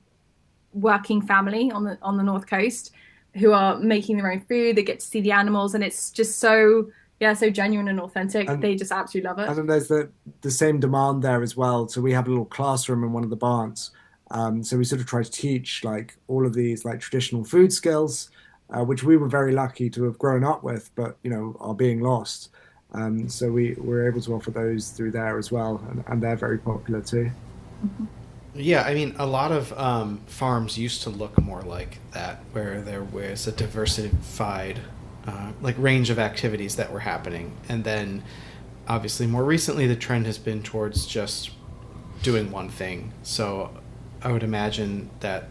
working family on the North Coast who are making their own food. They get to see the animals, and it's just so genuine and authentic. And they just absolutely love it. And then there's the same demand there as well. So we have a little classroom in one of the barns. So we sort of try to teach like all of these like traditional food skills, which we were very lucky to have grown up with, but are being lost. So we were able to offer those through there as well, and they're very popular too. Mm-hmm. Yeah, I mean, a lot of farms used to look more like that, where there was a diversified like range of activities that were happening. And then obviously more recently the trend has been towards just doing one thing. So I would imagine that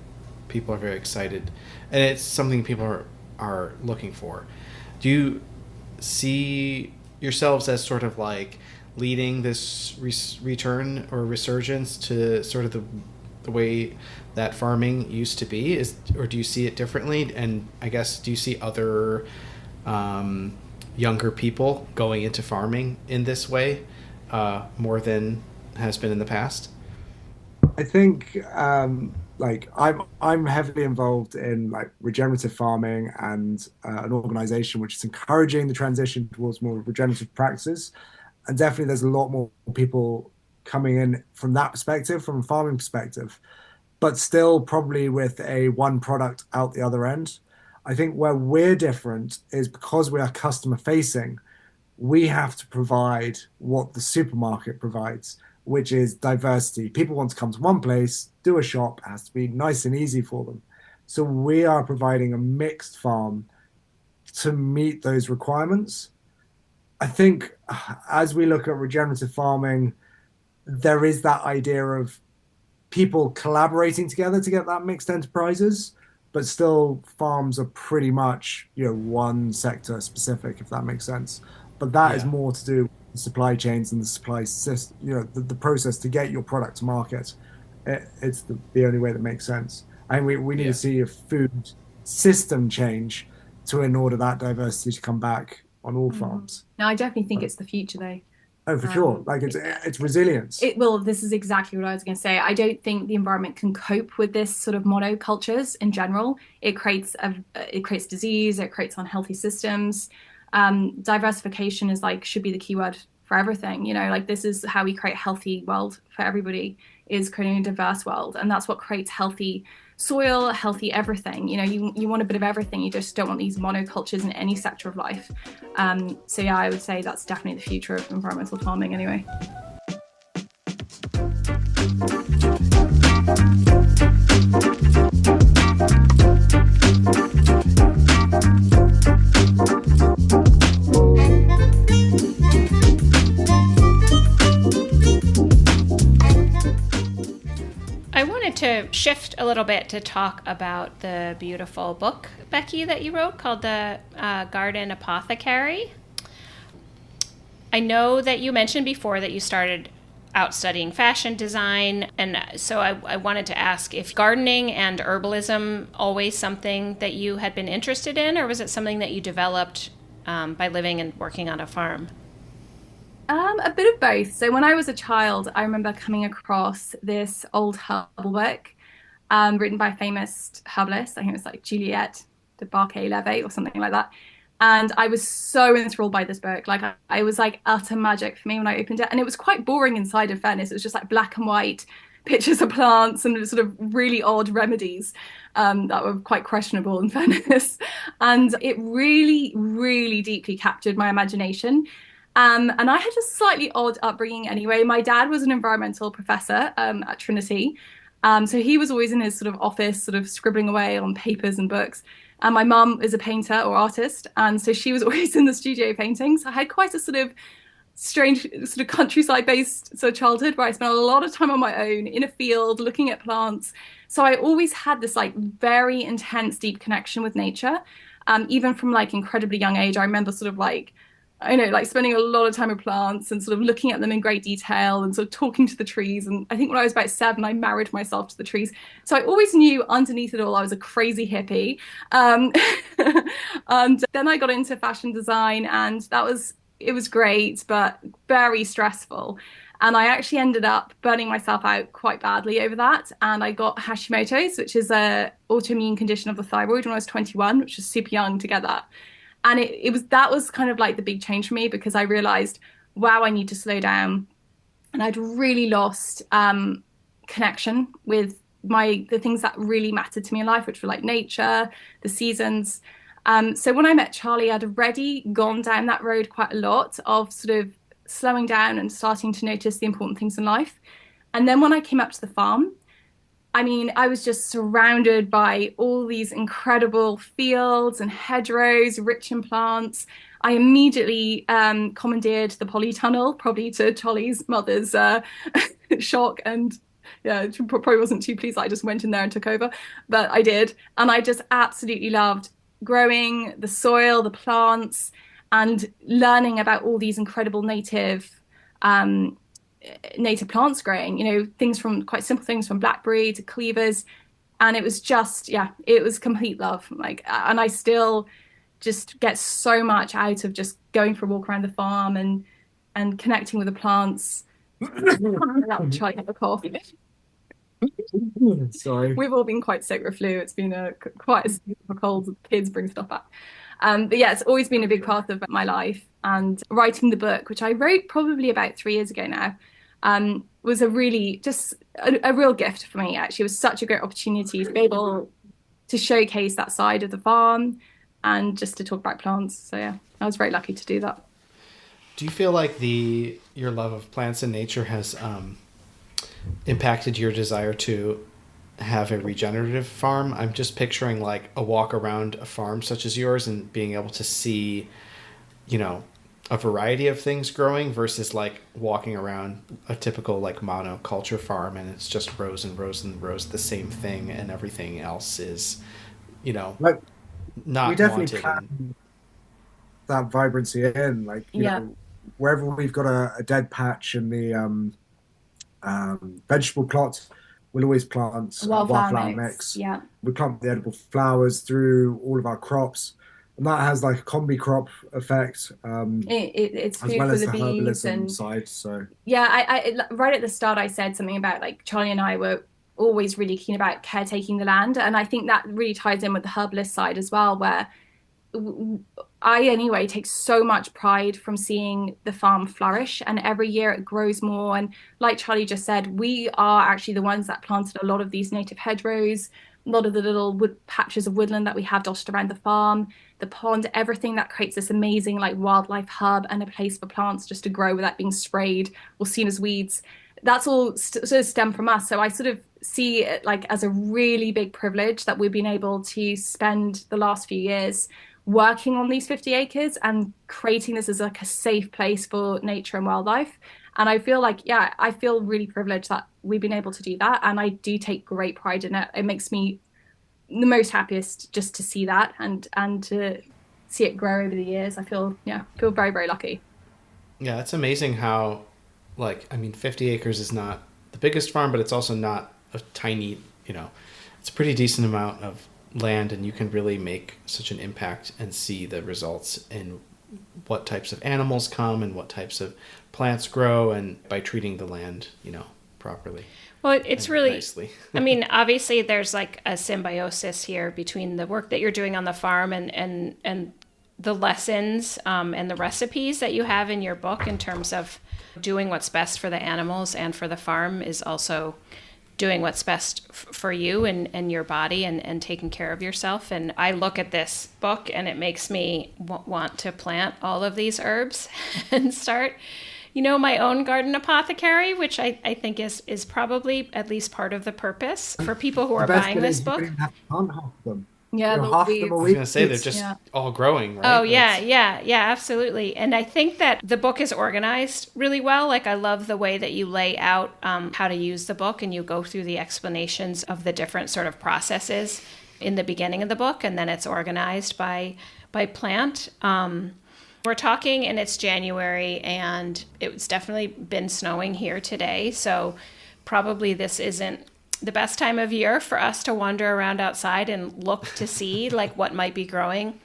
people are very excited, and it's something people are looking for. Do you see yourselves as sort of like leading this return or resurgence to sort of the way that farming used to be, or do you see it differently? And I guess, do you see other younger people going into farming in this way more than has been in the past? I think like I'm heavily involved in like regenerative farming and an organization which is encouraging the transition towards more regenerative practices. And definitely there's a lot more people coming in from that perspective, from a farming perspective, but still probably with a one product out the other end. I think where we're different is because we are customer facing, we have to provide what the supermarket provides, which is diversity. People want to come to one place, do a shop, it has to be nice and easy for them. So we are providing a mixed farm to meet those requirements. I think as we look at regenerative farming, there is that idea of people collaborating together to get that mixed enterprises, but still farms are pretty much, one sector specific, if that makes sense. But that is more to do with the supply chains and the supply system, the process to get your product to market. It's the only way that makes sense. And we need to see a food system change in order that diversity to come back on all farms. No, I definitely think it's the future though. Oh, for sure. Like it's resilience. This is exactly what I was going to say. I don't think the environment can cope with this sort of monocultures in general. It creates disease. It creates unhealthy systems. Diversification should be the keyword for everything. This is how we create a healthy world for everybody, is creating a diverse world, and that's what creates healthy soil, healthy everything. You want a bit of everything. You just don't want these monocultures in any sector of life. So yeah, I would say that's definitely the future of environmental farming anyway. shift a little bit to talk about the beautiful book, Becky, that you wrote called The Garden Apothecary. I know that you mentioned before that you started out studying fashion design, and so I wanted to ask if gardening and herbalism always something that you had been interested in, or was it something that you developed by living and working on a farm? A bit of both. So when I was a child, I remember coming across this old herbal book written by a famous herbalist. I think it was like Juliette de Barquet-Levy or something like that. And I was so enthralled by this book. Like I was like utter magic for me when I opened it. And it was quite boring inside, in fairness. It was just like black and white pictures of plants and sort of really odd remedies that were quite questionable, in fairness. And it really, really deeply captured my imagination. And I had a slightly odd upbringing anyway. My dad was an environmental professor at Trinity. So he was always in his sort of office, sort of scribbling away on papers and books. And my mum is a painter or artist. And so she was always in the studio painting. So I had quite a sort of strange, sort of countryside based sort of childhood where I spent a lot of time on my own in a field looking at plants. So I always had this like very intense, deep connection with nature. Even from like incredibly young age, I remember sort of like, I know, like spending a lot of time with plants and sort of looking at them in great detail and sort of talking to the trees. And I think when I was about 7, I married myself to the trees. So I always knew underneath it all, I was a crazy hippie. And then I got into fashion design, and it was great, but very stressful. And I actually ended up burning myself out quite badly over that. And I got Hashimoto's, which is a autoimmune condition of the thyroid, when I was 21, which was super young to get that. And that was kind of like the big change for me, because I realized, wow, I need to slow down. And I'd really lost connection with the things that really mattered to me in life, which were like nature, the seasons. So when I met Charlie, I'd already gone down that road quite a lot of sort of slowing down and starting to notice the important things in life. And then when I came up to the farm, I mean, I was just surrounded by all these incredible fields and hedgerows, rich in plants. I immediately commandeered the polytunnel, probably to Charlie's mother's shock. And yeah, she probably wasn't too pleased that I just went in there and took over, but I did. And I just absolutely loved growing the soil, the plants, and learning about all these incredible native plants growing, things from quite simple things from blackberry to cleavers. And it was just, yeah, it was complete love. Like, and I still just get so much out of just going for a walk around the farm and connecting with the plants. Try to have a cough. Sorry. We've all been quite sick with flu. It's been quite a season for colds. Kids bring stuff back. But yeah, it's always been a big part of my life. And writing the book, which I wrote probably about 3 years ago now, was a real gift for me. Actually, it was such a great opportunity to be able to showcase that side of the farm and just to talk about plants. So yeah, I was very lucky to do that. Do you feel like your love of plants and nature has impacted your desire to have a regenerative farm? I'm just picturing like a walk around a farm such as yours and being able to see, a variety of things growing versus like walking around a typical like monoculture farm and it's just rows and rows and rows of the same thing and everything else is, Like, not we definitely wanted. plan that vibrancy in, like, Yeah. wherever we've got a dead patch in the vegetable plot, we'll always plant Wildflower mix. mix. Yeah. We plant the edible flowers through all of our crops, and that has like a combi crop effect, It's as food well for as the the bees. herbalism And side. So yeah, I right at the start, I said something about like Charlie and I were always really keen about caretaking the land. And I think that really ties in with the herbalist side as well, where I anyway take so much pride from seeing the farm flourish, and every year it grows more. And like Charlie just said, we are actually the ones that planted a lot of these native hedgerows, a lot of the little patches of woodland that we have dotted around the farm, the pond, everything that creates this amazing like wildlife hub and a place for plants just to grow without being sprayed or seen as weeds. That's all sort of stem from us. So I sort of see it like as a really big privilege that we've been able to spend the last few years working on these 50 acres and creating this as like a safe place for nature and wildlife. And I feel like, yeah, I feel really privileged that we've been able to do that. And I do take great pride in it. It makes me the most happiest just to see that and to see it grow over the years. I feel very, very lucky. Yeah, it's amazing how, like, I mean, 50 acres is not the biggest farm, but it's also not a tiny, it's a pretty decent amount of land, and you can really make such an impact and see the results in what types of animals come and what types of plants grow, and by treating the land, properly. Well, it's really nicely. I mean, obviously there's like a symbiosis here between the work that you're doing on the farm and the lessons and the recipes that you have in your book in terms of doing what's best for the animals and for the farm is also doing what's best for you and your body and taking care of yourself. And I look at this book and it makes me want to plant all of these herbs and start my own garden apothecary, which I think is probably at least part of the purpose for people who are buying this book. You don't even have to plant half of them. Yeah, Half them I was going to say, they're just all growing, right? Oh, yeah, absolutely. And I think that the book is organized really well. Like, I love the way that you lay out how to use the book, and you go through the explanations of the different sort of processes in the beginning of the book, and then it's organized by plant. We're talking, and it's January, and it's definitely been snowing here today, so probably this isn't the best time of year for us to wander around outside and look to see like what might be growing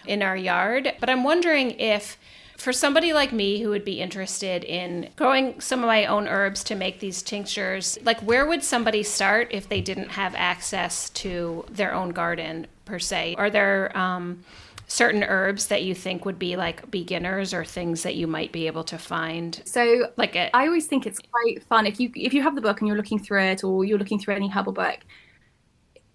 in our yard. But I'm wondering if for somebody like me who would be interested in growing some of my own herbs to make these tinctures, like where would somebody start if they didn't have access to their own garden per se? Are there certain herbs that you think would be like beginners or things that you might be able to find? So I always think it's quite fun if you have the book and you're looking through it, or you're looking through any herbal book.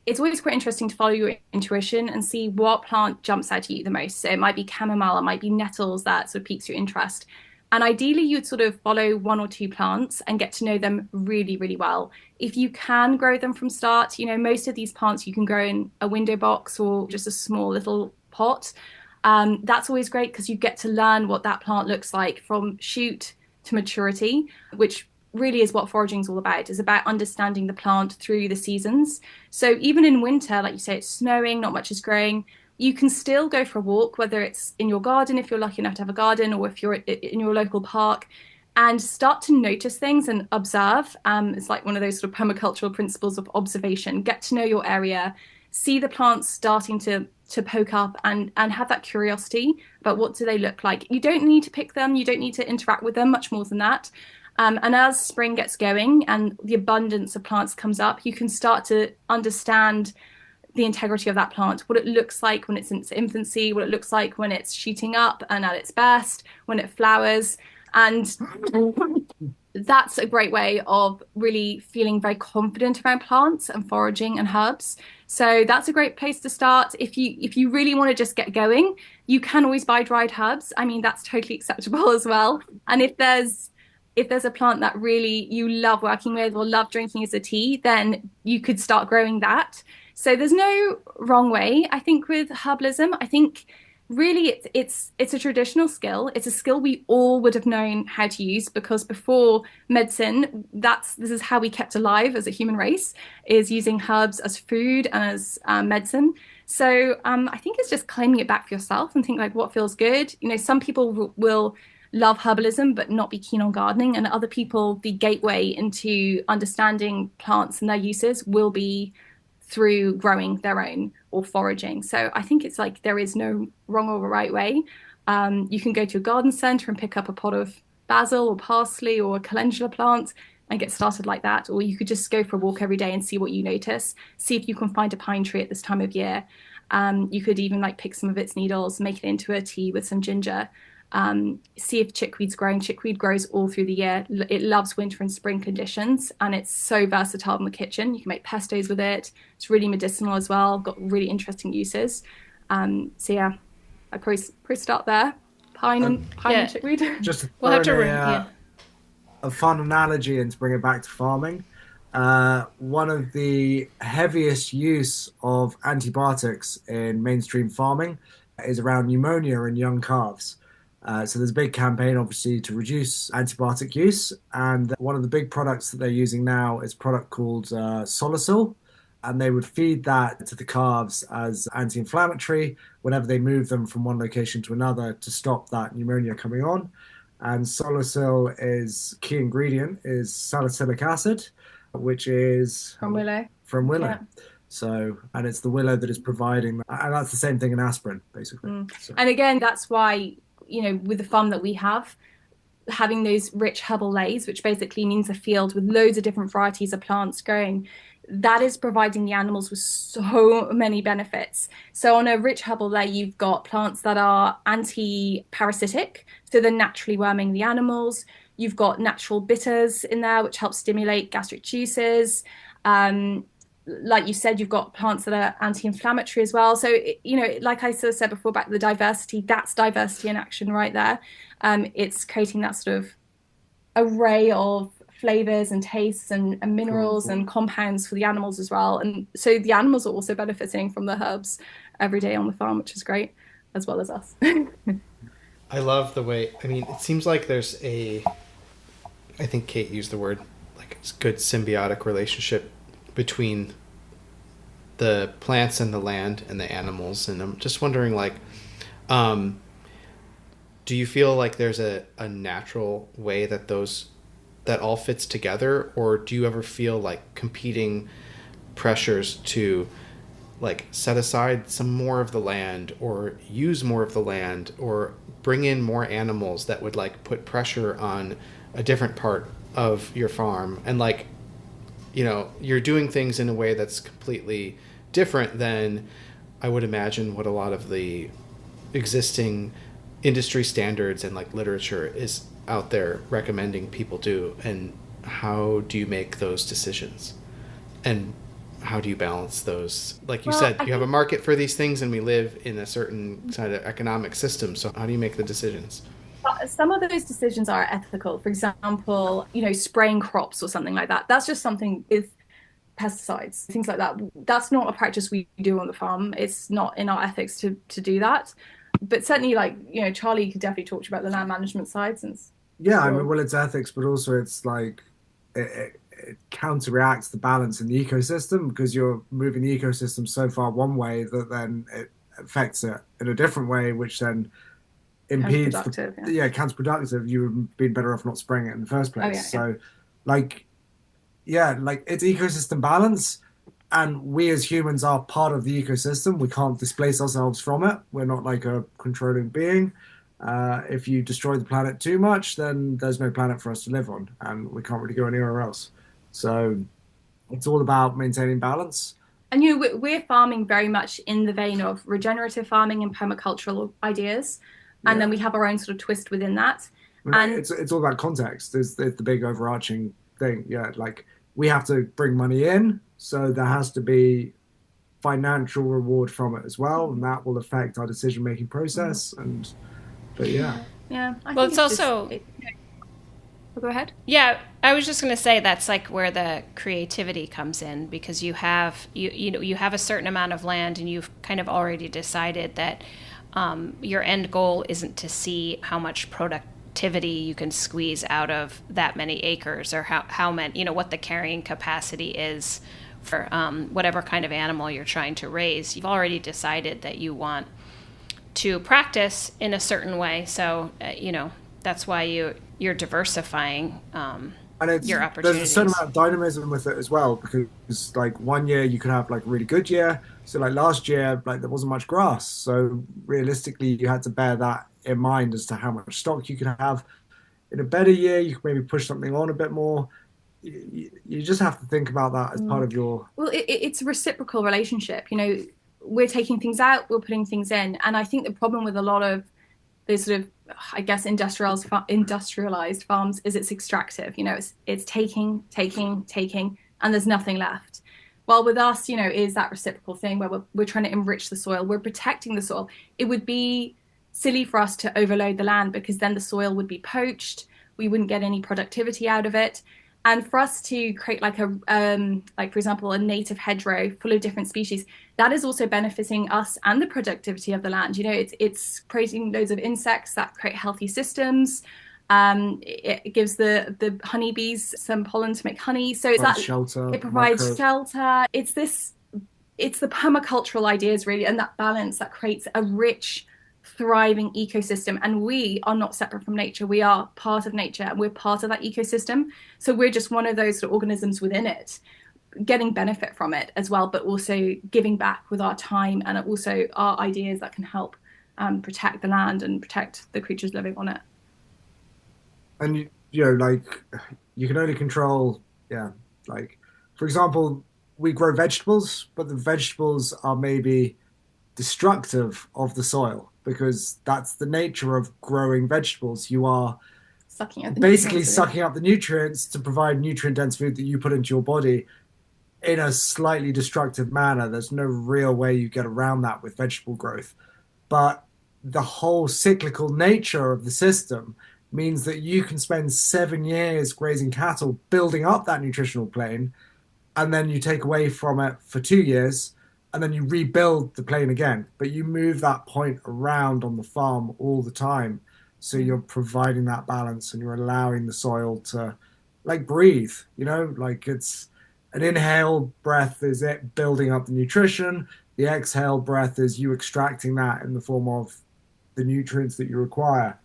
It's always quite interesting to follow your intuition and see what plant jumps out at you the most. So it might be chamomile, it might be nettles that sort of piques your interest. And ideally, you'd sort of follow one or two plants and get to know them really, really well. If you can grow them from start, most of these plants you can grow in a window box or just a small little pot. That's always great because you get to learn what that plant looks like from shoot to maturity, which really is what foraging is all about. It's about understanding the plant through the seasons. So even in winter, like you say, it's snowing, not much is growing. You can still go for a walk, whether it's in your garden, if you're lucky enough to have a garden, or if you're in your local park, and start to notice things and observe. It's like one of those sort of permacultural principles of observation. Get to know your area, see the plants starting to poke up, and have that curiosity about what do they look like. You don't need to pick them. You don't need to interact with them much more than that. And as spring gets going and the abundance of plants comes up, you can start to understand the integrity of that plant, what it looks like when it's in its infancy, what it looks like when it's shooting up and at its best, when it flowers. And that's a great way of really feeling very confident around plants and foraging and herbs. So that's a great place to start. If you really want to just get going, you can always buy dried herbs. I mean, that's totally acceptable as well. And if there's a plant that really you love working with or love drinking as a tea, then you could start growing that. So there's no wrong way, I think, with herbalism. I think really it's a traditional skill. It's a skill we all would have known how to use, because before medicine, this is how we kept alive as a human race, is using herbs as food and as medicine. So I think it's just claiming it back for yourself and think like what feels good. Some people will love herbalism but not be keen on gardening, and other people, the gateway into understanding plants and their uses will be through growing their own or foraging. So I think it's like there is no wrong or right way. You can go to a garden center and pick up a pot of basil or parsley or a calendula plant and get started like that. Or you could just go for a walk every day and see what you notice. See if you can find a pine tree at this time of year. You could even like pick some of its needles, make it into a tea with some ginger. See if chickweed's growing. Chickweed grows all through the year. It loves winter and spring conditions, and it's so versatile in the kitchen. You can make pestos with it. It's really medicinal as well. Got really interesting uses. So yeah, I'd probably start there. Pine and chickweed. Just to We'll have to a fun analogy and to bring it back to farming. One of the heaviest use of antibiotics in mainstream farming is around pneumonia in young calves. So there's a big campaign, obviously, to reduce antibiotic use. And one of the big products that they're using now is a product called Solisil. And they would feed that to the calves as anti-inflammatory whenever they move them from one location to another to stop that pneumonia coming on. And Solisil is key ingredient is salicylic acid, which is From willow. from willow. Yeah. So, and it's the willow that is providing, and that's the same thing in aspirin, basically. So, And again, that's why, with the farm that we have, having those rich herbal lays, which basically means a field with loads of different varieties of plants growing, that is providing the animals with so many benefits. So on a rich herbal lay, you've got plants that are anti-parasitic, so they're naturally worming the animals. You've got natural bitters in there, which help stimulate gastric juices. Like you said, you've got plants that are anti-inflammatory as well. So, like I sort of said before, back to the diversity, that's diversity in action right there. It's creating that sort of array of flavors and tastes and minerals and compounds for the animals as well. And so the animals are also benefiting from the herbs every day on the farm, which is great, as well as us. I love the way, it seems like I think Kate used the word, like it's good symbiotic relationship between the plants and the land and the animals. And I'm just wondering, do you feel like there's a natural way that all fits together, or do you ever feel like competing pressures to set aside some more of the land or use more of the land or bring in more animals that would put pressure on a different part of your farm, and you're doing things in a way that's completely different than I would imagine what a lot of the existing industry standards and literature is out there recommending people do? And how do you make those decisions, and how do you balance those? Like you said, you have a market for these things, and we live in a certain kind of economic system, so how do you make the decisions? Some of those decisions are ethical. For example, spraying crops or something like that. That's just something with pesticides, things like that. That's not a practice we do on the farm. It's not in our ethics to do that. But certainly, Charlie could definitely talk to you about the land management side, since yeah, well, it's ethics, but also it's it counteracts the balance in the ecosystem, because you're moving the ecosystem so far one way that then it affects it in a different way, which then impedes counterproductive. You would have been better off not spraying it in the first place. So it's ecosystem balance, and we as humans are part of the ecosystem. We can't displace ourselves from it. We're not like a controlling being. If you destroy the planet too much, then there's no planet for us to live on, and we can't really go anywhere else. So it's all about maintaining balance. And we're farming very much in the vein of regenerative farming and permacultural ideas, and then we have our own sort of twist within that. And it's all about context. Is the big overarching thing? Yeah, we have to bring money in, so there has to be financial reward from it as well, and that will affect our decision making process. But yeah. Well, it's also. Go ahead. Yeah, I was just going to say that's where the creativity comes in, because you have you have a certain amount of land, and you've kind of already decided that your end goal isn't to see how much productivity you can squeeze out of that many acres, or how many, what the carrying capacity is for whatever kind of animal you're trying to raise. You've already decided that you want to practice in a certain way, so that's why you're diversifying and your opportunities. There's a certain amount of dynamism with it as well, because 1 year you could have a really good year. So last year, there wasn't much grass. So realistically, you had to bear that in mind as to how much stock you could have. In a better year, you could maybe push something on a bit more. You just have to think about that as part of your... Well, it's a reciprocal relationship. We're taking things out, we're putting things in. And I think the problem with a lot of those sort of, I guess, industrialized farms is it's extractive. It's taking, and there's nothing left. While with us, is that reciprocal thing where we're trying to enrich the soil, we're protecting the soil. It would be silly for us to overload the land, because then the soil would be poached. We wouldn't get any productivity out of it. And for us to create for example, a native hedgerow full of different species, that is also benefiting us and the productivity of the land. It's creating loads of insects that create healthy systems. It gives the honeybees some pollen to make honey. So it's that shelter, it provides shelter. It's the permacultural ideas really, and that balance that creates a rich, thriving ecosystem. And we are not separate from nature. We are part of nature, and we're part of that ecosystem. So we're just one of those sort of organisms within it, getting benefit from it as well, but also giving back with our time and also our ideas that can help protect the land and protect the creatures living on it. And like you can only control, like for example, we grow vegetables, but the vegetables are maybe destructive of the soil because that's the nature of growing vegetables. You are basically sucking up the nutrients to provide nutrient dense food that you put into your body in a slightly destructive manner. There's no real way you get around that with vegetable growth. But the whole cyclical nature of the system means that you can spend 7 years grazing cattle, building up that nutritional plane, and then you take away from it for 2 years, and then you rebuild the plane again. But you move that point around on the farm all the time. So you're providing that balance and you're allowing the soil to like breathe, like it's an inhale breath is it building up the nutrition. The exhale breath is you extracting that in the form of the nutrients that you require.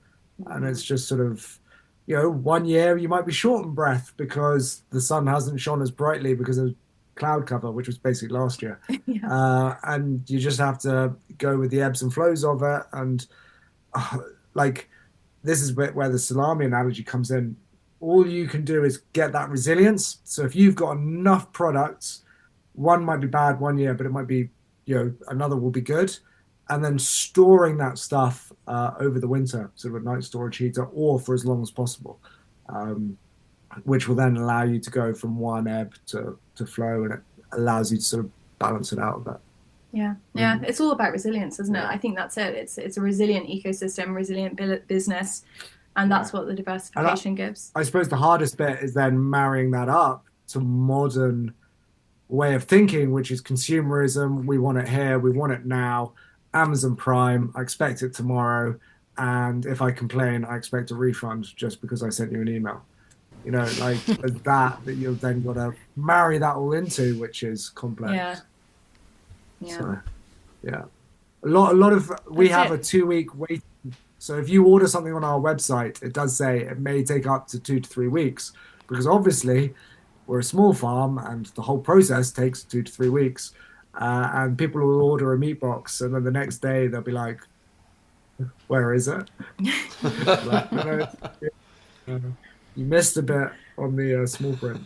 And it's just sort of, 1 year you might be short in breath because the sun hasn't shone as brightly because of cloud cover, which was basically last year. And you just have to go with the ebbs and flows of it. And like, this is where the salami analogy comes in. All you can do is get that resilience. So if you've got enough products, one might be bad 1 year, but it might be, another will be good. And then storing that stuff over the winter, sort of a night storage heater, or for as long as possible, which will then allow you to go from one ebb to flow, and it allows you to sort of balance it out a bit. Yeah, it's all about resilience, isn't it? I think that's it. It's a resilient ecosystem, resilient business, and that's what the diversification gives. I suppose the hardest bit is then marrying that up to modern way of thinking, which is consumerism. We want it here, we want it now. Amazon Prime, I expect it tomorrow, and if I complain, I expect a refund just because I sent you an email. Like that you've then got to marry that all into, which is complex. So, a lot of we have a 2-week wait. So if you order something on our website, it does say it may take up to 2 to 3 weeks because obviously we're a small farm and the whole process takes 2 to 3 weeks. And people will order a meat box, and then the next day they'll be like, "Where is it?" You missed a bit on the small print.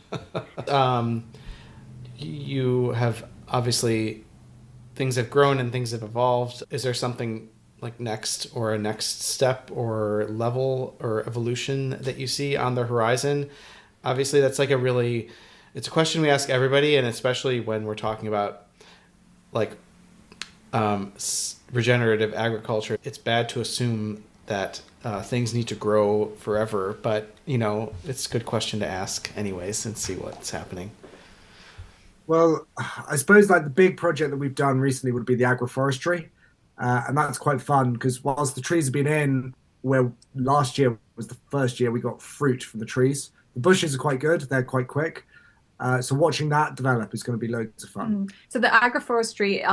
You have obviously things have grown and things have evolved. Is there something like next or a next step or level or evolution that you see on the horizon? Obviously, that's like it's a question we ask everybody, and especially when we're talking about like regenerative agriculture, it's bad to assume that things need to grow forever, but it's a good question to ask anyways and see what's happening. Well, I suppose like the big project that we've done recently would be the agroforestry, and that's quite fun because whilst the trees have been in, where last year was the first year we got fruit from the trees, the bushes are quite good, they're quite quick. So watching that develop is going to be loads of fun. So the agroforestry,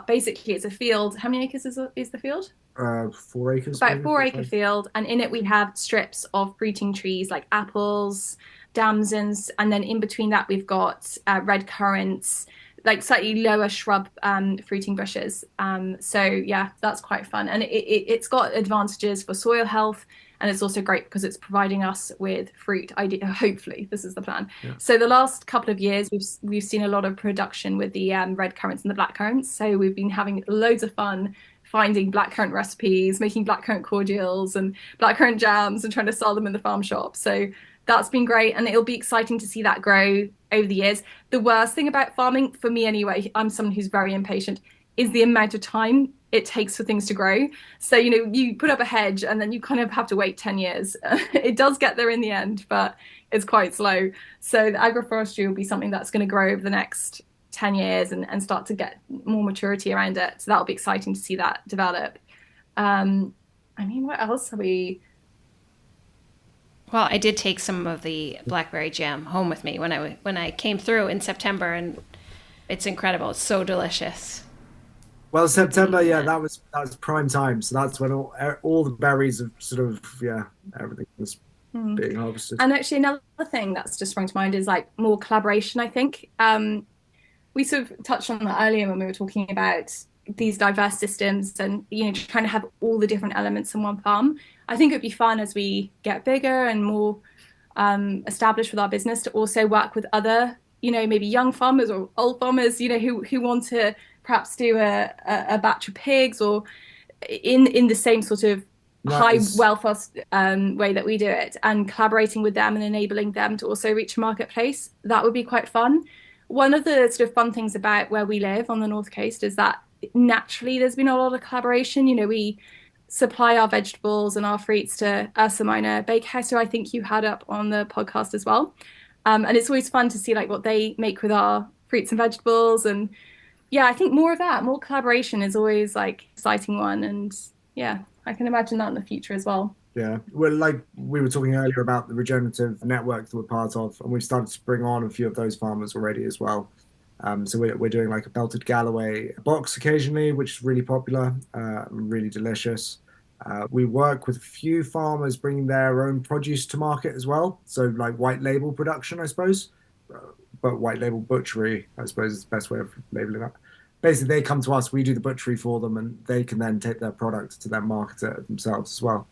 basically it's a field. How many acres is the field? 4 acres. About 4-acre field, and in it we have strips of fruiting trees like apples, damsons, and then in between that we've got red currants, like slightly lower shrub fruiting bushes. So that's quite fun, and it's got advantages for soil health. And it's also great because it's providing us with fruit. Hopefully, this is the plan. So the last couple of years, we've seen a lot of production with the red currants and the black currants. So we've been having loads of fun finding blackcurrant recipes, making blackcurrant cordials and blackcurrant jams, and trying to sell them in the farm shop. So that's been great, and it'll be exciting to see that grow over the years. The worst thing about farming, for me anyway, I'm someone who's very impatient, is the amount of time it takes for things to grow. So, you put up a hedge and then you kind of have to wait 10 years. It does get there in the end, but it's quite slow. So the agroforestry will be something that's going to grow over the next 10 years and start to get more maturity around it. So that'll be exciting to see that develop. I mean, what else have we? Well, I did take some of the blackberry jam home with me when I came through in September, and it's incredible. It's so delicious. Well, September, yeah, that was prime time. So that's when all the berries have sort of, everything was being harvested. And actually, another thing that's just sprung to mind is like more collaboration, I think. We sort of touched on that earlier when we were talking about these diverse systems and, trying to have all the different elements in one farm. I think it'd be fun as we get bigger and more established with our business to also work with other, maybe young farmers or old farmers, who want to perhaps do a batch of pigs or in the same sort of high welfare way that we do it, and collaborating with them and enabling them to also reach a marketplace. That would be quite fun. One of the sort of fun things about where we live on the North Coast is that naturally there's been a lot of collaboration. We supply our vegetables and our fruits to Ursa Minor Bakehouse, who I think you had up on the podcast as well. And it's always fun to see like what they make with our fruits and vegetables. And yeah, I think more of that, more collaboration is always like exciting one. And yeah, I can imagine that in the future as well. Yeah, well, like we were talking earlier about the regenerative network that we're part of, and we've started to bring on a few of those farmers already as well. So we're doing like a belted Galloway box occasionally, which is really popular, really delicious. We work with a few farmers bringing their own produce to market as well. So like white label production, I suppose, but white label butchery, I suppose is the best way of labeling that. Basically, they come to us, we do the butchery for them, and they can then take their product to then market it themselves as well.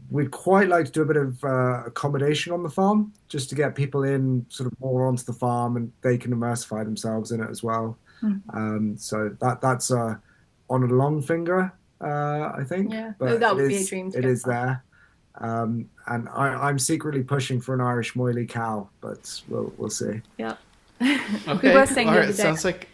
We'd quite like to do a bit of accommodation on the farm, just to get people in sort of more onto the farm, and they can immersify themselves in it as well. So that's on a long finger, I think. Yeah, but that would be a dream. It is there. And I'm secretly pushing for an Irish Moily cow, but we'll see. Yeah. Okay. All right. It sounds like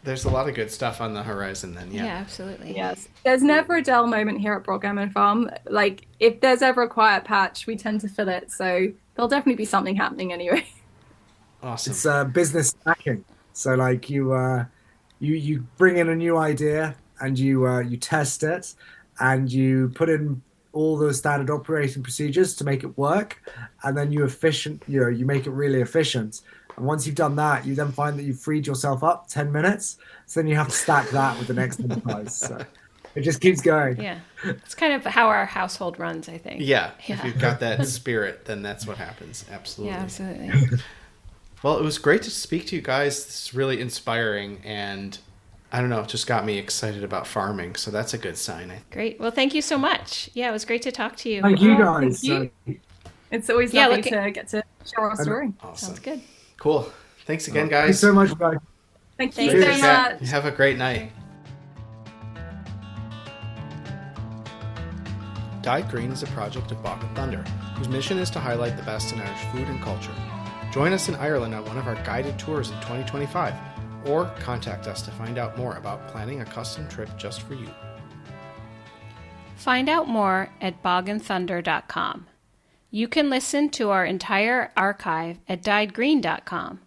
there's a lot of good stuff on the horizon then. Yeah, absolutely. Yes. There's never a dull moment here at Brockgammon Farm. Like, if there's ever a quiet patch, we tend to fill it. So there'll definitely be something happening anyway. Awesome. It's business hacking. So like you bring in a new idea and you test it and you put in all the standard operating procedures to make it work, and then you make it really efficient. And once you've done that, you then find that you've freed yourself up 10 minutes. So then you have to stack that with the next enterprise. So it just keeps going. Yeah. It's kind of how our household runs, I think. Yeah. If you've got that spirit, then that's what happens. Absolutely. Yeah, absolutely. Well, it was great to speak to you guys. This is really inspiring. And I don't know, it just got me excited about farming. So that's a good sign. Great. Well, thank you so much. Yeah, it was great to talk to you. Thank you guys. Thank you. It's always lovely to get to share our story. Awesome. Sounds good. Cool. Thanks again, guys. Thanks so much, guys. Thank you very much. Have a great night. Dyed Green is a project of Bog and Thunder, whose mission is to highlight the best in Irish food and culture. Join us in Ireland on one of our guided tours in 2025, or contact us to find out more about planning a custom trip just for you. Find out more at bogandthunder.com. You can listen to our entire archive at dyedgreen.com.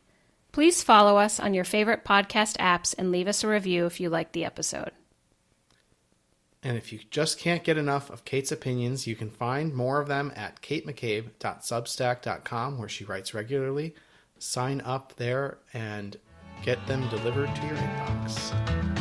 Please follow us on your favorite podcast apps and leave us a review if you like the episode. And if you just can't get enough of Kate's opinions, you can find more of them at katemccabe.substack.com, where she writes regularly. Sign up there and get them delivered to your inbox.